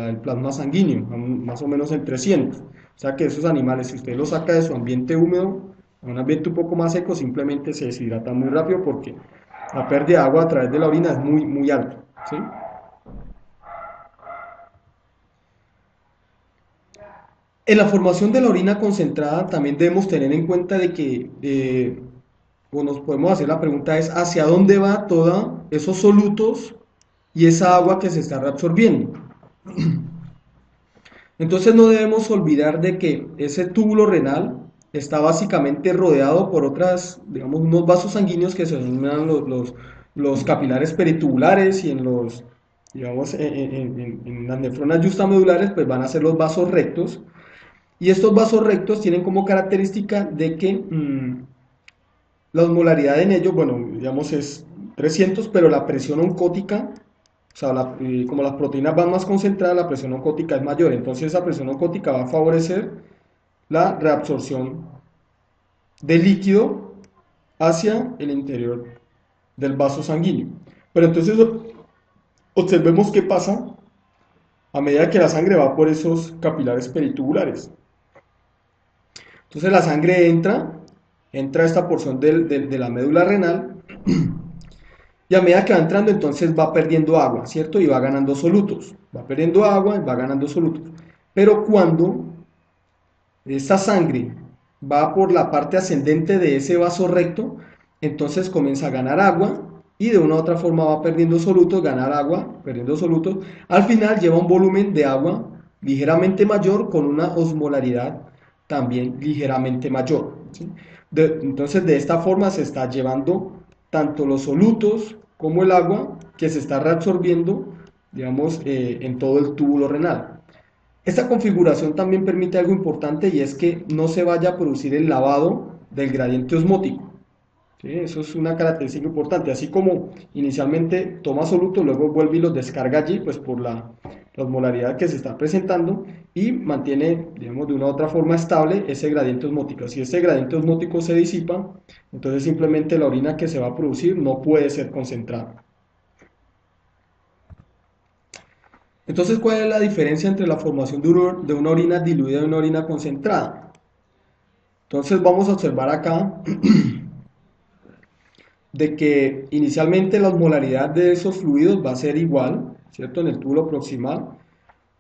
del plasma sanguíneo, más o menos en 300. O sea que esos animales, si usted los saca de su ambiente húmedo a un ambiente un poco más seco, simplemente se deshidratan muy rápido porque la pérdida de agua a través de la orina es muy, muy alta, ¿sí? En la formación de la orina concentrada también debemos tener en cuenta de que, o nos podemos hacer la pregunta es, ¿hacia dónde va todos esos solutos y esa agua que se está reabsorbiendo? Entonces no debemos olvidar de que ese túbulo renal está básicamente rodeado por otras, digamos, unos vasos sanguíneos que se denominan los capilares peritubulares, y en los, digamos, en las nefronas justamedulares, pues van a ser los vasos rectos. Y estos vasos rectos tienen como característica de que la osmolaridad en ellos, bueno, digamos es 300, pero la presión oncótica, o sea, como las proteínas van más concentradas, la presión oncótica es mayor. Entonces esa presión oncótica va a favorecer la reabsorción de líquido hacia el interior del vaso sanguíneo. Pero entonces observemos qué pasa a medida que la sangre va por esos capilares peritubulares. Entonces la sangre entra a esta porción de la médula renal, y a medida que va entrando entonces va perdiendo agua, ¿cierto? Y va ganando solutos, va perdiendo agua y va ganando solutos. Pero cuando esta sangre va por la parte ascendente de ese vaso recto, entonces comienza a ganar agua y de una u otra forma va perdiendo solutos, ganar agua, perdiendo solutos. Al final lleva un volumen de agua ligeramente mayor con una osmolaridad también ligeramente mayor, ¿sí? Entonces de esta forma se está llevando tanto los solutos como el agua que se está reabsorbiendo, digamos, en todo el túbulo renal. Esta configuración también permite algo importante y es que no se vaya a producir el lavado del gradiente osmótico. ¿Sí? Eso es una característica importante. Así como inicialmente toma solutos, luego vuelve y los descarga allí, pues por la osmolaridad que se está presentando y mantiene, digamos, de una u otra forma estable ese gradiente osmótico. Si ese gradiente osmótico se disipa, entonces simplemente la orina que se va a producir no puede ser concentrada. Entonces, ¿cuál es la diferencia entre la formación de una orina diluida y una orina concentrada? Entonces vamos a observar acá de que inicialmente la osmolaridad de esos fluidos va a ser igual, ¿cierto? En el túbulo proximal.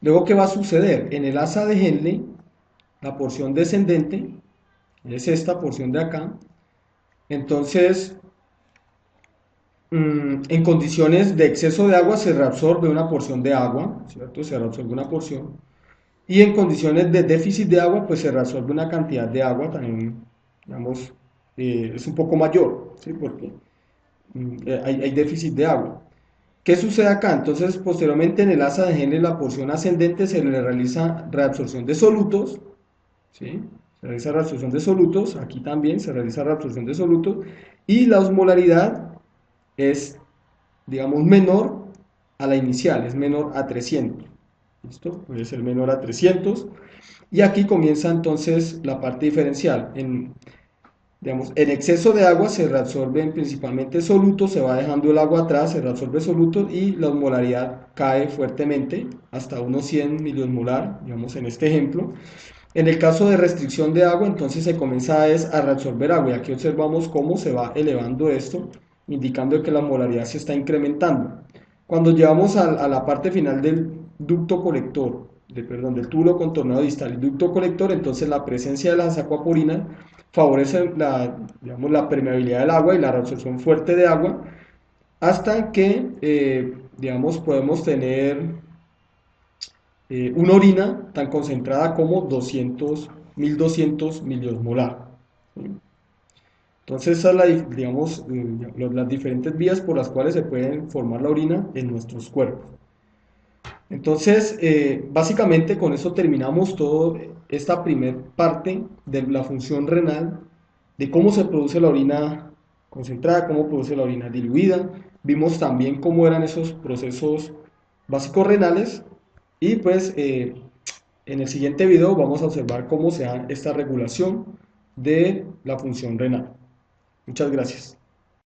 Luego, ¿qué va a suceder? En el asa de Henle, la porción descendente, es esta porción de acá, entonces, en condiciones de exceso de agua se reabsorbe una porción de agua, ¿cierto? Se reabsorbe una porción. Y en condiciones de déficit de agua, pues se reabsorbe una cantidad de agua también, digamos, es un poco mayor, ¿sí? Porque hay déficit de agua. ¿Qué sucede acá? Entonces, posteriormente en el asa de Henle, la porción ascendente se le realiza reabsorción de solutos, ¿sí? Se realiza reabsorción de solutos, aquí también se realiza reabsorción de solutos, y la osmolaridad es, digamos, menor a la inicial, es menor a 300. ¿Listo? Puede ser menor a 300. Y aquí comienza entonces la parte diferencial. Digamos, en exceso de agua se reabsorben principalmente solutos, se va dejando el agua atrás, se reabsorbe solutos y la osmolaridad cae fuertemente hasta unos 100 miliosmolar, digamos en este ejemplo. En el caso de restricción de agua, entonces se comienza a reabsorber agua y aquí observamos cómo se va elevando esto, indicando que la osmolaridad se está incrementando. Cuando llegamos a la parte final del ducto colector, perdón, del túbulo contornado distal y ducto colector, entonces la presencia de las acuaporinas favorece digamos, la permeabilidad del agua y la reabsorción fuerte de agua hasta que, digamos, podemos tener una orina tan concentrada como 1200 miliosmolar. ¿Sí? Entonces, esas son digamos, las diferentes vías por las cuales se puede formar la orina en nuestros cuerpos. Entonces, básicamente con eso terminamos toda esta primera parte de la función renal, de cómo se produce la orina concentrada, cómo produce la orina diluida. Vimos también cómo eran esos procesos básicos renales y pues en el siguiente video vamos a observar cómo se da esta regulación de la función renal. Muchas gracias.